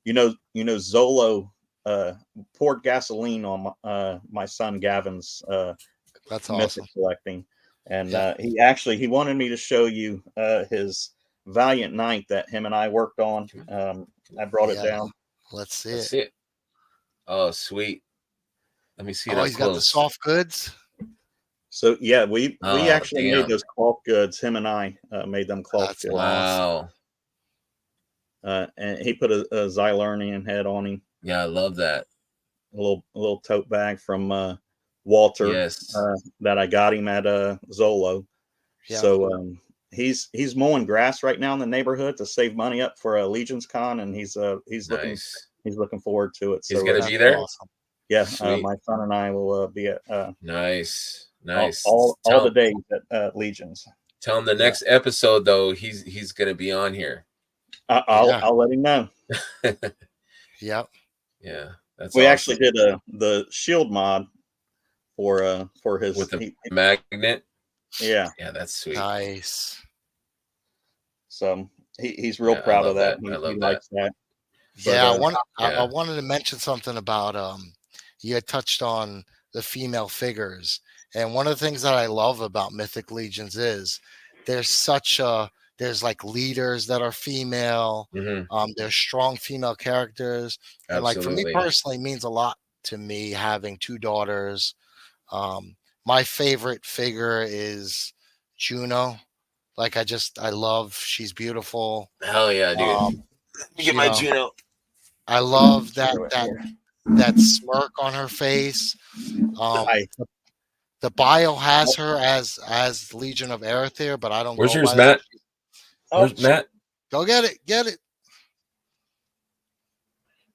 You know, Zolo poured gasoline on my son Gavin's that's Mythic awesome collecting, and he wanted me to show you his Valiant Knight that him and I worked on. I brought it down. Let's see Let's it. see it. Oh, sweet. Let me see it. Oh, he's got the soft goods. So yeah, we actually made those cloth goods. Him and I made them cloth goods. Wow. And he put a Xylernian head on him. Yeah, I love that. A little tote bag from Walter. Yes. That I got him at Zolo. Yeah. So he's mowing grass right now in the neighborhood to save money up for a Legions Con, and he's looking forward to it. He's gonna be there. Awesome. Yeah, my son and I will be at nice all the days at Legions. Tell him the next episode though, he's gonna be on here. I'll let him know. Yep. Yeah, that's we awesome. actually did the shield mod for his with the magnet. Yeah, that's sweet. Nice. So he's real proud of that. He likes that. Yeah, I wanted to mention something about you had touched on the female figures, and one of the things that I love about Mythic Legions is there's like leaders that are female. There's strong female characters. And like for me personally, it means a lot to me having two daughters. My favorite figure is Juno. Like I love, she's beautiful. Hell yeah, dude. You get my Juno. I love that smirk on her face. The bio has her as Legion of Arethyr, but I don't. Where's yours, Matt? Where's Matt? Go get it. Get it.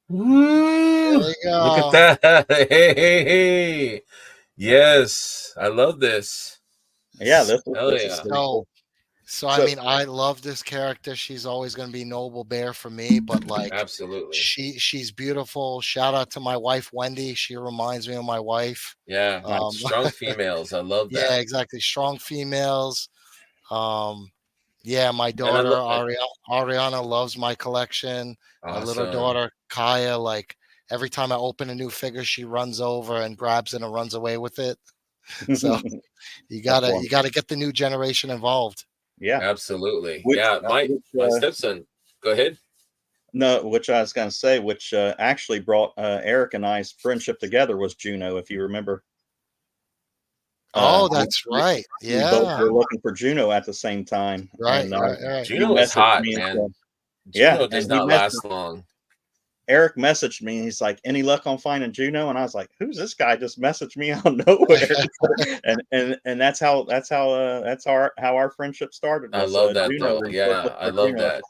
Woo! There you go. Look at that. Hey. Yes. I love this. Yeah. So I mean, I love this character. She's always going to be Noble Bear for me, but like, absolutely, she's beautiful. Shout out to my wife, Wendy. She reminds me of my wife. Yeah. Strong females. I love that. Yeah, exactly. Strong females. Yeah, my daughter Ariana loves my collection. Awesome. My little daughter Kaya, like every time I open a new figure, she runs over and grabs it and runs away with it. So you gotta get the new generation involved. Yeah, absolutely. My stepson. Go ahead. No, which I was gonna say, which actually brought Eric and I's friendship together was Juno, if you remember. Oh, that's right. Yeah, we both were looking for Juno at the same time. Right, right. Juno is hot, man. Juno does not last long. Eric messaged me. He's like, "Any luck on finding Juno?" And I was like, "Who's this guy? Just messaged me out of nowhere." and that's how our friendship started. I love that, Juno. I love Juno that.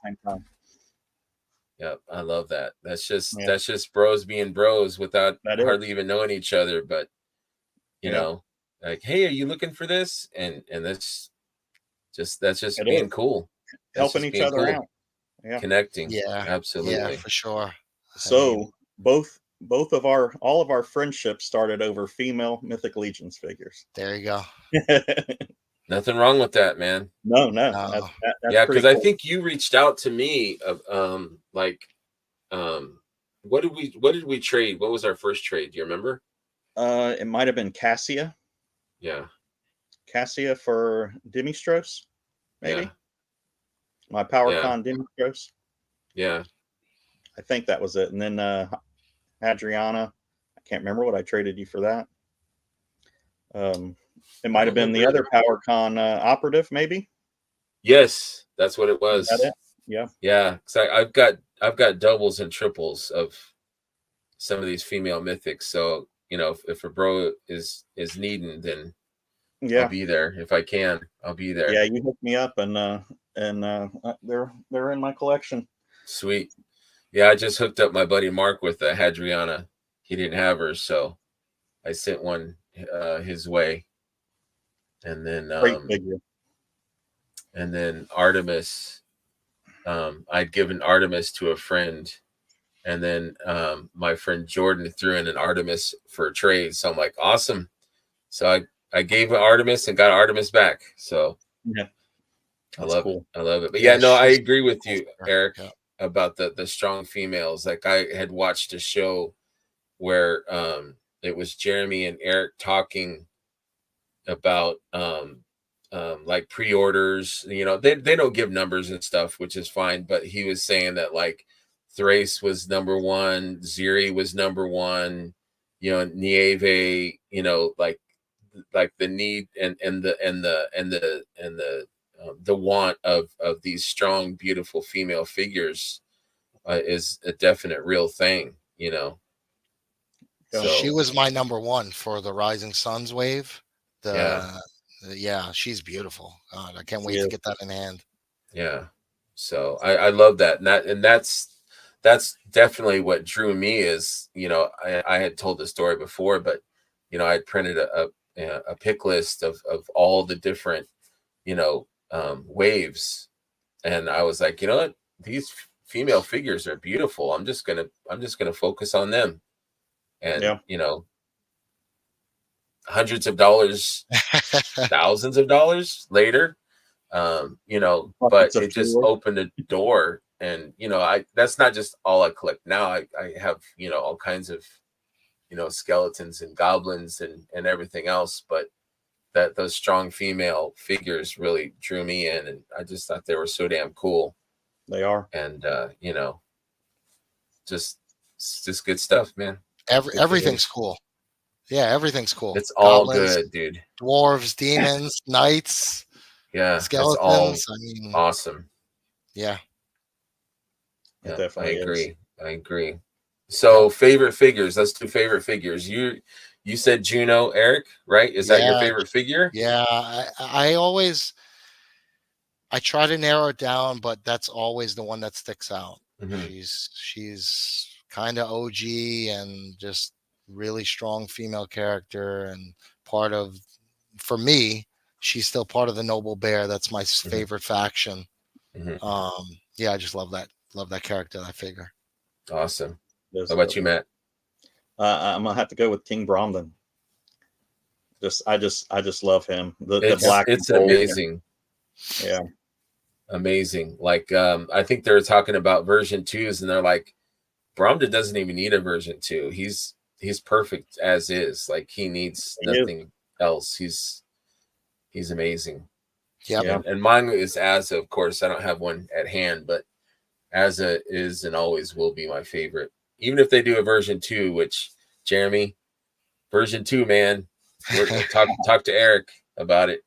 Yep, I love that. That's just bros being bros without hardly even knowing each other. But you know, like, hey, are you looking for this? And that's just being cool, helping each other out, connecting. Yeah, absolutely, for sure. So all of our friendships started over female Mythic Legions figures. There you go. Nothing wrong with that, man. No. That's because cool. I think you reached out to me of what did we trade? What was our first trade? Do you remember? It might have been Cassia. Yeah. Cassia for Demistros, maybe. Yeah. My PowerCon Demistros. Yeah. I think that was it. And then Adriana, I can't remember what I traded you for that. It might have been the other PowerCon operative, maybe. Yes, that's what it was. Is that it? Yeah. Yeah. Because I've got doubles and triples of some of these female mythics. So, you know, if a bro is needing, then I'll be there. If I can, I'll be there. Yeah, you hook me up, and they're in my collection. Sweet. Yeah, I just hooked up my buddy Mark with a Hadriana. He didn't have her, so I sent one his way. And then Great figure. And then Artemis, I'd given Artemis to a friend, and then my friend Jordan threw in an Artemis for a trade. So I'm like, awesome. So I gave Artemis and got Artemis back. So yeah, I love it. I love it. But yeah, no, I agree with you, Eric, about the strong females. Like I had watched a show where it was Jeremy and Eric talking about like pre-orders. You know, they don't give numbers and stuff, which is fine, but he was saying that like Thrace was number one, Ziri was number one, you know, Nieve, you know, like the need and the want of these strong, beautiful female figures is a definite real thing, you know. So she was my number one for the Rising Suns wave. Yeah, she's beautiful. God, I can't wait to get that in hand. Yeah. So I love that. And that's definitely what drew me is, you know, I had told the story before, but you know, I printed a pick list of all the different, you know, waves. And I was like, you know what, these female figures are beautiful. I'm just gonna focus on them. And you know, hundreds of dollars, thousands of dollars later, you know, but it just opened a door. And you know, that's not just all I collect now. I have, you know, all kinds of, you know, skeletons and goblins and everything else, but that those strong female figures really drew me in, and I just thought they were so damn cool. They are. And you know, just good stuff, man. Everything's cool. Yeah, everything's cool. It's all good, dude. Dwarves, demons, knights, skeletons. It's all awesome. Yeah. Yeah, definitely I agree. So favorite figures. Let's do favorite figures. You said Juno, Eric, right? Is that your favorite figure? Yeah, I try to narrow it down, but that's always the one that sticks out. Mm-hmm. She's kind of OG and just really strong female character, and for me, she's still part of the Noble Bear. That's my favorite faction. Mm-hmm. Yeah, I just love that character, that figure. Awesome. How about you, Matt? I'm gonna have to go with King Bromden. I just love him. The black. It's amazing. Yeah. Amazing. Like I think they're talking about version 2s, and they're like, Bromden doesn't even need a version 2. He's perfect as is. Like he needs nothing else. He's amazing. Yeah. And mine is Azza, of course. I don't have one at hand, but Azza is and always will be my favorite. Even if they do a version 2, which Jeremy, version 2, man, we're gonna talk to Eric about it.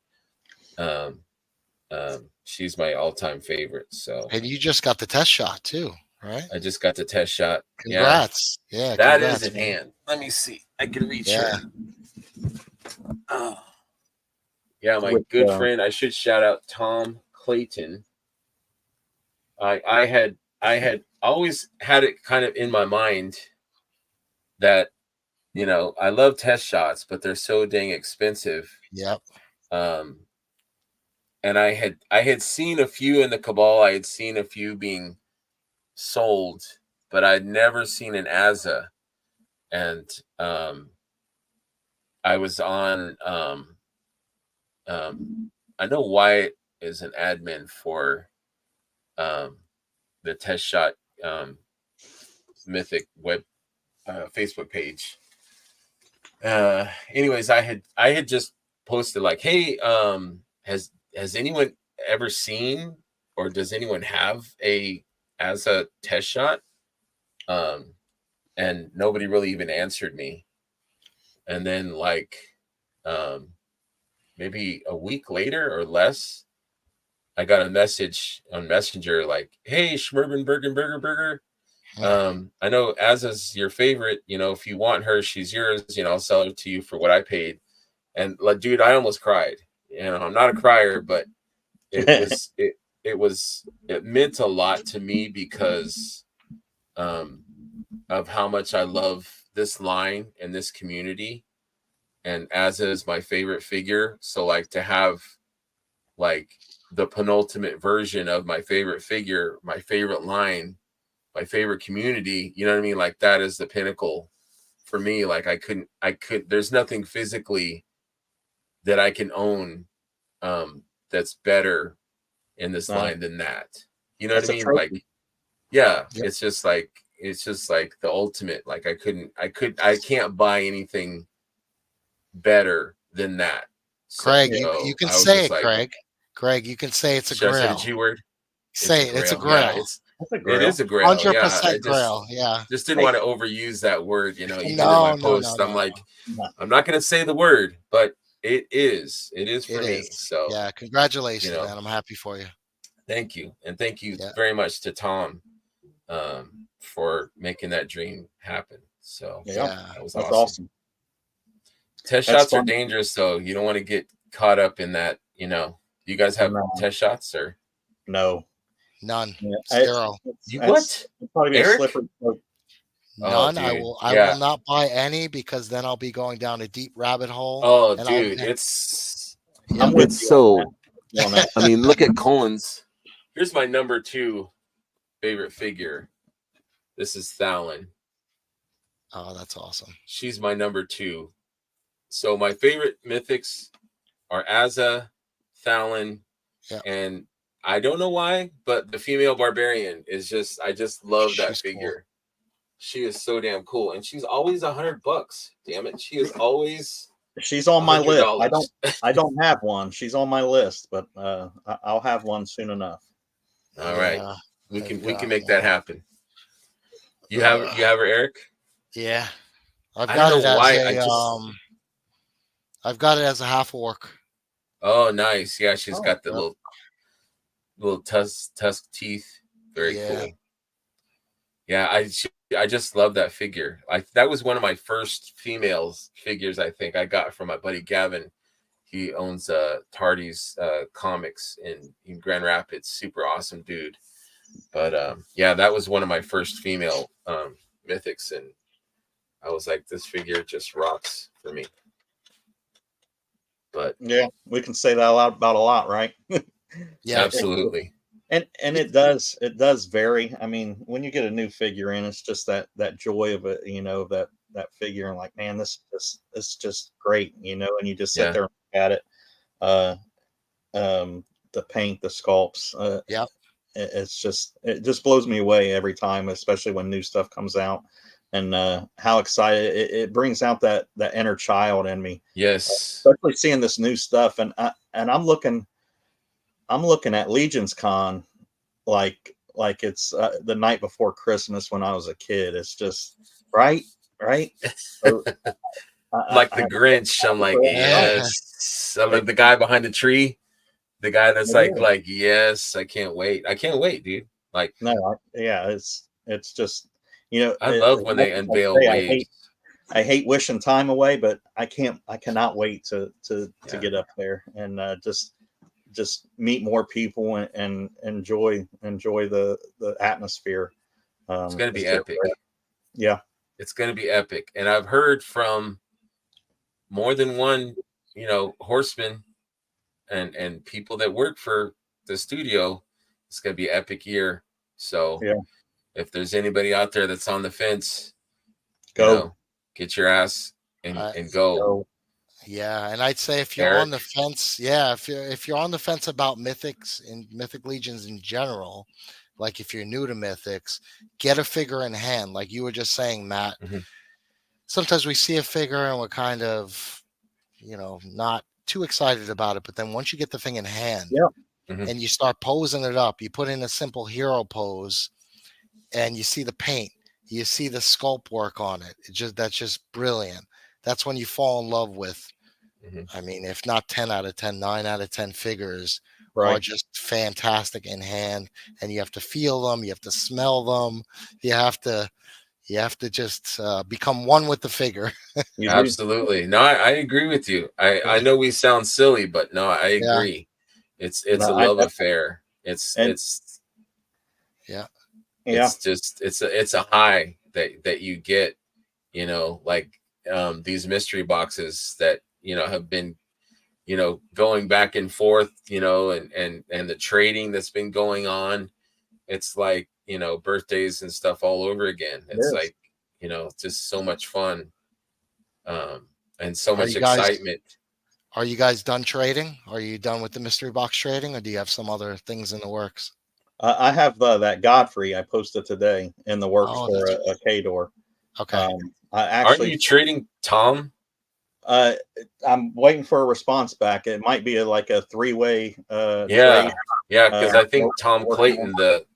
She's my all-time favorite. So, and you just got the test shot too, right? I just got the test shot. Congrats! Yeah, that is in hand. Let me see. I can reach her. Oh, yeah, my good friend. I should shout out Tom Clayton. I had always had it kind of in my mind that, you know, I love test shots, but they're so dang expensive. Yep. And I had seen a few in the Cabal. I had seen a few being sold, but I'd never seen an Azza. And I was on I know Wyatt is an admin for the test shot Mythic web Facebook page. Anyways, I had just posted like, hey, has anyone ever seen, or does anyone have as a test shot? And nobody really even answered me. And then like maybe a week later or less, I got a message on Messenger like, hey, Schmerben Burger, I know Aza's your favorite. If you want her, she's yours. I'll sell her to you for what I paid. And like, dude, I almost cried. I'm not a crier, but it meant a lot to me because of how much I love this line and this community. And Aza is my favorite figure. So like to have like the penultimate version of my favorite figure, my favorite line, my favorite community, you know what I mean? Like that is the pinnacle for me. Like there's nothing physically that I can own that's better in this line than that. You know what I mean? Like, yeah, yep. It's just like the ultimate. Like I can't buy anything better than that. Craig, you can say it, like, Craig. Craig, you can say it's a grail. Should I say the G word? Say it's a grail. Yeah, it is a grail. 100% grail. Yeah. Just didn't want to overuse that word, even in my post. I'm like, I'm not going to say the word, but it is for me. So yeah, congratulations, man. I'm happy for you. Thank you. And thank you very much to Tom for making that dream happen. So that was awesome. Test shots are dangerous, though. You don't want to get caught up in that. You guys have test shots or no? None. Zero. What? Probably Eric? A slippery slope. None. I will not buy any because then I'll be going down a deep rabbit hole. Oh, dude, it's so. I mean, look at Colin's. Here's my number 2 favorite figure. This is Thalen. Oh, that's awesome. She's my number 2. So my favorite mythics are Aza, Thalen, and I don't know why, but the female barbarian is just, I just love that figure. Cool. She is so damn cool. And she's always $100. Damn it. She is always. She's on my list. I don't have one. She's on my list, but I'll have one soon enough. All right. We can make that happen. You have her, Eric? Yeah. I've got it as a half orc. Oh, nice. Yeah, she's got the little tusk teeth. Very cool. Yeah, I just love that figure. That was one of my first females figures. I think I got from my buddy Gavin. He owns Tardy's comics in Grand Rapids. Super awesome dude. But that was one of my first female mythics, and I was like, this figure just rocks for me. But yeah, we can say that about a lot, right? Yeah, absolutely. And it does vary. I mean, when you get a new figure in, it's just that joy of it, that figure, and like, man, this is just great, and you just sit there and look at it. The paint, the sculpts, it just blows me away every time, especially when new stuff comes out. And how excited it brings out that inner child in me. Yes, especially seeing this new stuff, and I'm looking at Legion's Con like it's the night before Christmas when I was a kid. It's just right. So, like the Grinch. I'm like, yes. I'm like the guy behind the tree. The guy that's like, yes, I can't wait, dude. Like, no, it's just. I love when they unveil waves. I hate wishing time away, but I cannot wait to get up there and just meet more people and enjoy the atmosphere. It's going to be epic. Yeah, it's going to be epic. And I've heard from more than one, horseman and people that work for the studio. It's going to be an epic year. So if there's anybody out there that's on the fence, go get your ass and go. Yeah, and I'd say if you're on the fence, if you're on the fence about Mythics and Mythic Legions in general, like if you're new to Mythics, get a figure in hand. Like you were just saying, Matt. Mm-hmm. Sometimes we see a figure and we're kind of, not too excited about it. But then once you get the thing in hand and you start posing it up, you put in a simple hero pose. And you see the paint, you see the sculpt work on it. That's just brilliant. That's when you fall in love with, I mean, if not 10 out of 10, 9 out of 10 figures are just fantastic in hand, and you have to feel them, you have to smell them, you have to just become one with the figure. Absolutely. No, I agree with you. I know we sound silly, but no, I agree. It's a love affair. It's just it's a high that you get, like these mystery boxes that have been going back and forth, and the trading that's been going on. It's like birthdays and stuff all over again. It's like just so much fun, and so much excitement. Are you guys done trading? Are you done with the mystery box trading, or do you have some other things in the works? I have that Godfrey I posted today in the works for a K-Door. Okay. Aren't you trading Tom? I'm waiting for a response back. It might be like a three-way trade. Yeah, because I think Tom Clayton, the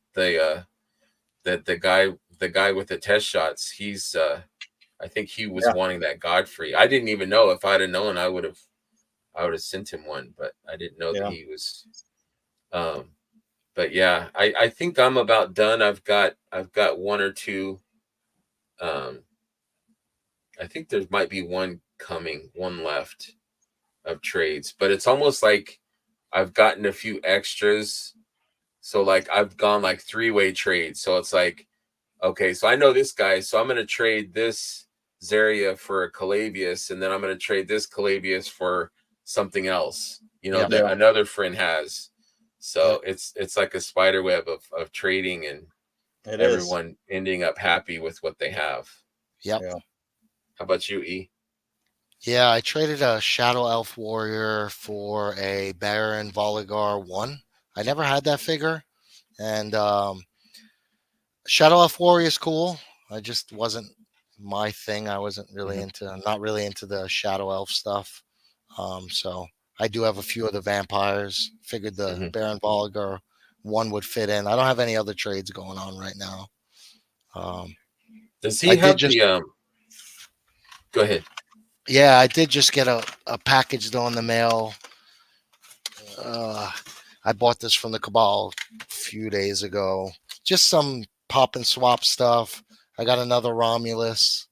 guy with the test shots, he's I think he was wanting that Godfrey. I didn't even know. If I'd have known, I would have sent him one, but I didn't know that he was. But yeah, I think I'm about done. I've got one or two. I think there might be one left of trades, but it's almost like I've gotten a few extras. So like I've gone like three-way trades. So it's like, okay, so I know this guy, so I'm going to trade this Zaria for a Calavius, and then I'm going to trade this Calavius for something else, that another friend has. So it's like a spider web of trading, and everyone ending up happy with what they have. Yep. Yeah. How about you, E? Yeah, I traded a Shadow Elf Warrior for a Baron Voligar 1. I never had that figure. And Shadow Elf Warrior is cool. I just wasn't my thing. I wasn't really not really into the Shadow Elf stuff. So I do have a few of the vampires. Figured the Baron Voligar 1 would fit in. I don't have any other trades going on right now. Does he have the Go ahead. Yeah, I did just get a package though in the mail. I bought this from the Cabal a few days ago. Just some pop and swap stuff. I got another Romulus.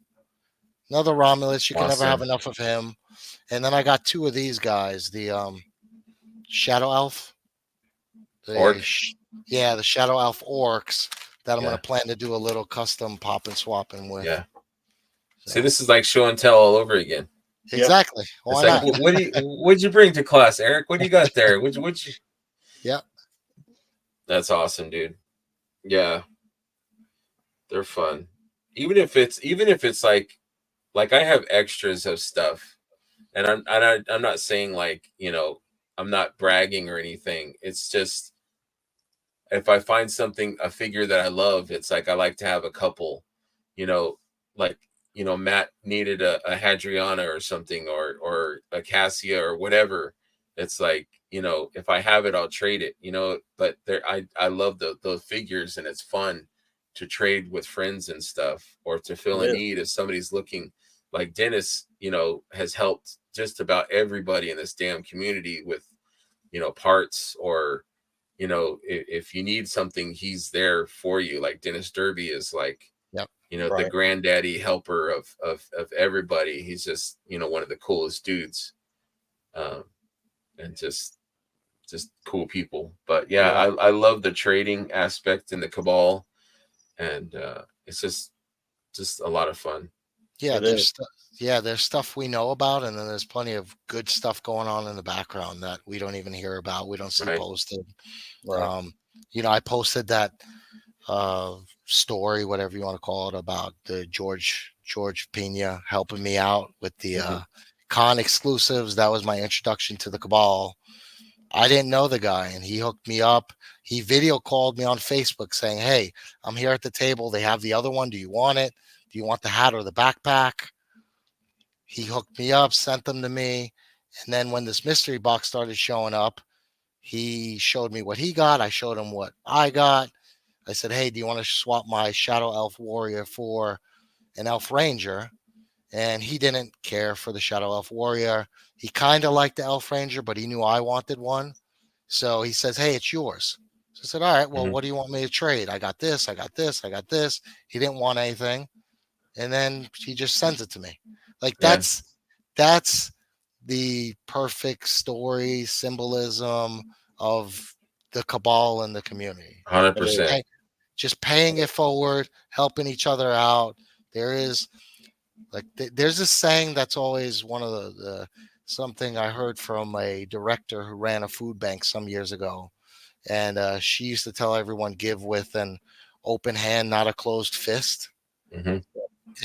You can never have enough of him. And then I got two of these guys. The Shadow Elf. The Shadow Elf Orcs that I'm going to plan to do a little custom pop and swapping with. Yeah. So. See, this is like show and tell all over again. Exactly. Why not? What'd you bring to class, Eric? What do you got there? What'd you? Yeah. That's awesome, dude. Yeah. They're fun. Even if it's like I have extras of stuff, and I'm not saying like, I'm not bragging or anything. It's just if I find a figure that I love, it's like I like to have a couple, like Matt needed a Hadriana or something, or a Cassia or whatever. It's like, if I have it, I'll trade it, but I love those figures, and it's fun to trade with friends and stuff, or to fill a need if somebody's looking. Like Dennis, has helped just about everybody in this damn community with, parts, or, if you need something, he's there for you. Like Dennis Derby is like, the granddaddy helper of everybody. He's just, one of the coolest dudes, and just cool people. But I love the trading aspect in the Cabal, and it's just a lot of fun. Yeah, there's stuff we know about, and then there's plenty of good stuff going on in the background that we don't even hear about. We don't see posted. Right. I posted that story, whatever you want to call it, about the George Pena helping me out with the con exclusives. That was my introduction to the Cabal. I didn't know the guy, and he hooked me up. He video called me on Facebook saying, "Hey, I'm here at the table. They have the other one. Do you want it? Do you want the hat or the backpack?" He hooked me up, sent them to me. And then when this mystery box started showing up, he showed me what he got. I showed him what I got. I said, "Hey, do you want to swap my Shadow Elf Warrior for an Elf Ranger?" And he didn't care for the Shadow Elf Warrior. He kind of liked the Elf Ranger, but he knew I wanted one. So he says, hey, it's yours. So I said, all right, well, Mhm. what do you want me to trade? I got this, I got this, I got this. He didn't want anything. And then he just sends it to me. Like Yeah. that's the perfect story symbolism of the cabal and the community. 100%. Just paying it forward, helping each other out. There's this saying that's always one of the something I heard from a director who ran a food bank some years ago, and she used to tell everyone, give with an open hand, not a closed fist. Mm-hmm.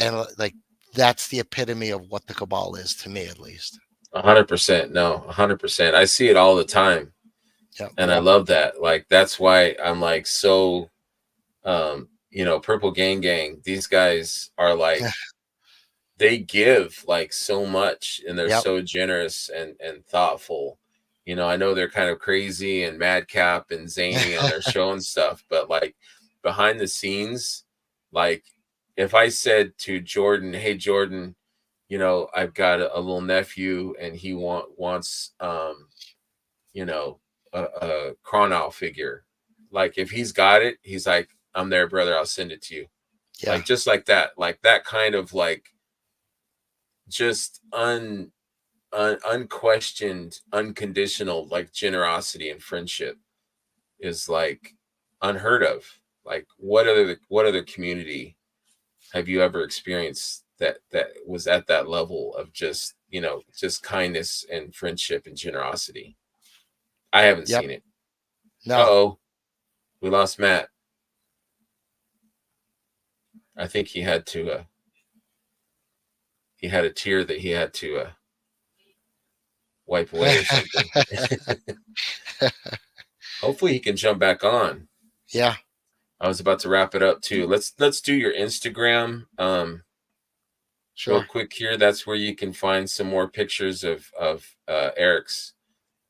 And like that's the epitome of what the cabal is, to me at least. 100%. No, 100%. I see it all the time. Yep. And I love that. Like, that's why I'm like, so, Purple Gang, these guys are like, they give like so much, and they're Yep. so generous and thoughtful. I know they're kind of crazy and madcap and zany on their show and stuff, but like behind the scenes, like if I said to Jordan, hey Jordan, I've got a little nephew and he wants a Chronow figure. Like if he's got it, he's like, I'm there, brother, I'll send it to you. Yeah. Like just like that kind of like just unquestioned, unconditional like generosity and friendship is like unheard of. Like what other community have you ever experienced that was at that level of just just kindness and friendship and generosity? I haven't Yep. seen it. No. Uh-oh, we lost Matt. I think he had a tear that he had to wipe away or something. Hopefully he can jump back on. Yeah. I was about to wrap it up too. Let's do your Instagram Sure. real quick here. That's where you can find some more pictures of Eric's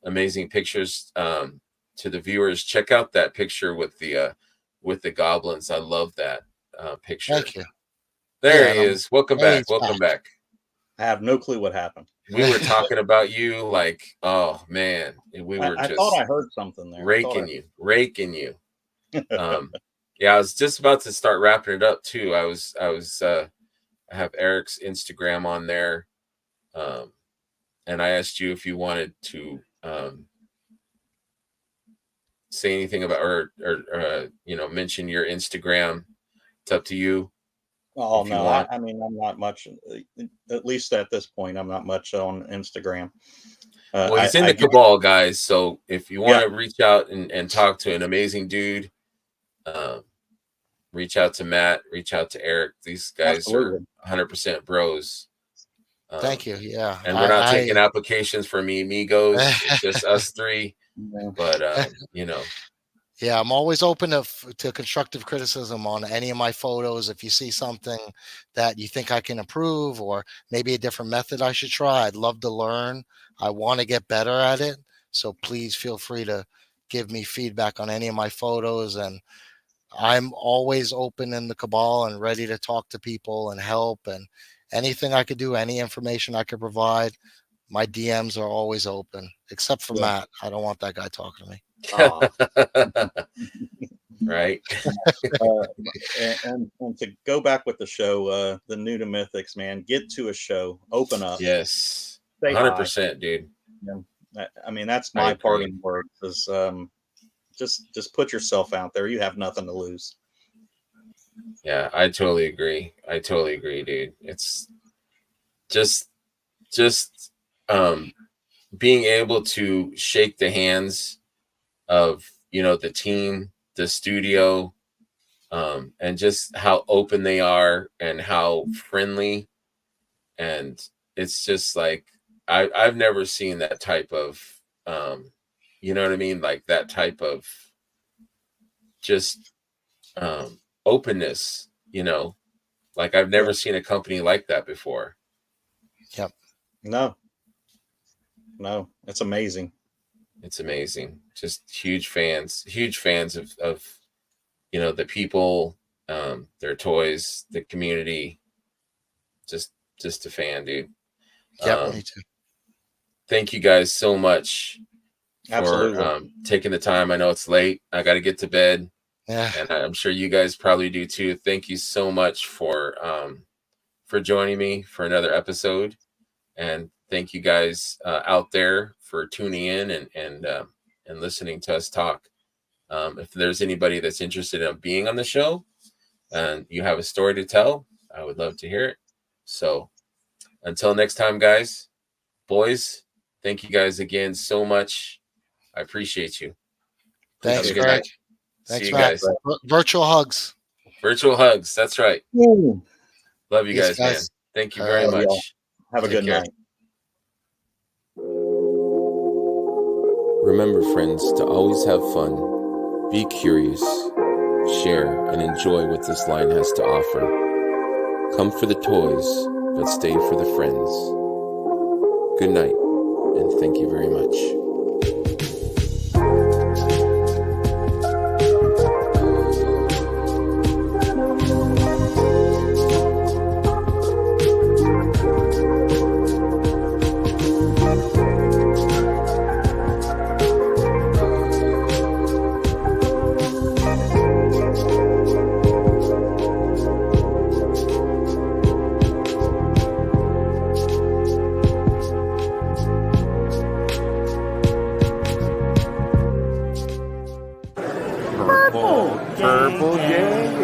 amazing pictures. To the viewers, check out that picture with the goblins. I love that picture. Thank you. There he is. Welcome back. Welcome back. I have no clue what happened. We were talking about you like, oh man, we were I just thought I heard something there. raking you. Yeah, I was just about to start wrapping it up too. I have Eric's Instagram on there, and I asked you if you wanted to say anything about or mention your Instagram. It's up to you. Oh no, I mean I'm not much. At least at this point, I'm not much on Instagram. Well, he's in the cabal, guys. So if you want to reach out and talk to an amazing dude, reach out to Matt, reach out to Eric. These guys are 100% bros. Thank you. Yeah. And we're not taking applications for Amigos. It's just us three. But, Yeah, I'm always open to constructive criticism on any of my photos. If you see something that you think I can improve or maybe a different method I should try, I'd love to learn. I want to get better at it. So please feel free to give me feedback on any of my photos. And I'm always open in the cabal and ready to talk to people and help, and anything I could do, any information I could provide. My DMs are always open, except for Matt. I don't want that guy talking to me. Right. And to go back with the show, the new to Mythics, man, get to a show, open up. Yes. 100%, dude. Yeah. I mean, that's my parting word is just put yourself out there. You have nothing to lose. Yeah, I totally agree, dude. It's just being able to shake the hands of the team, the studio, and just how open they are and how friendly, and it's just like I've never seen that type of you know what I mean, like that type of just openness, like I've never seen a company like that before. Yep. No, it's amazing. It's amazing. Just huge fans of the people, their toys, the community. Just a fan, dude. Yep, me too. Thank you guys so much for taking the time. I know it's late. I got to get to bed. Yeah. And I'm sure you guys probably do too. Thank you so much for joining me for another episode. And thank you guys out there for tuning in and listening to us talk. If there's anybody that's interested in being on the show and you have a story to tell, I would love to hear it. So until next time, guys, boys, thank you guys again so much. I appreciate you. Thanks, Greg. Thanks, Matt. Guys. Virtual hugs. Virtual hugs. That's right. Ooh. Love you guys, man. Thank you very much. Y'all. Have a good night. Remember, friends, to always have fun, be curious, share, and enjoy what this line has to offer. Come for the toys, but stay for the friends. Good night, and thank you very much. Purple gang.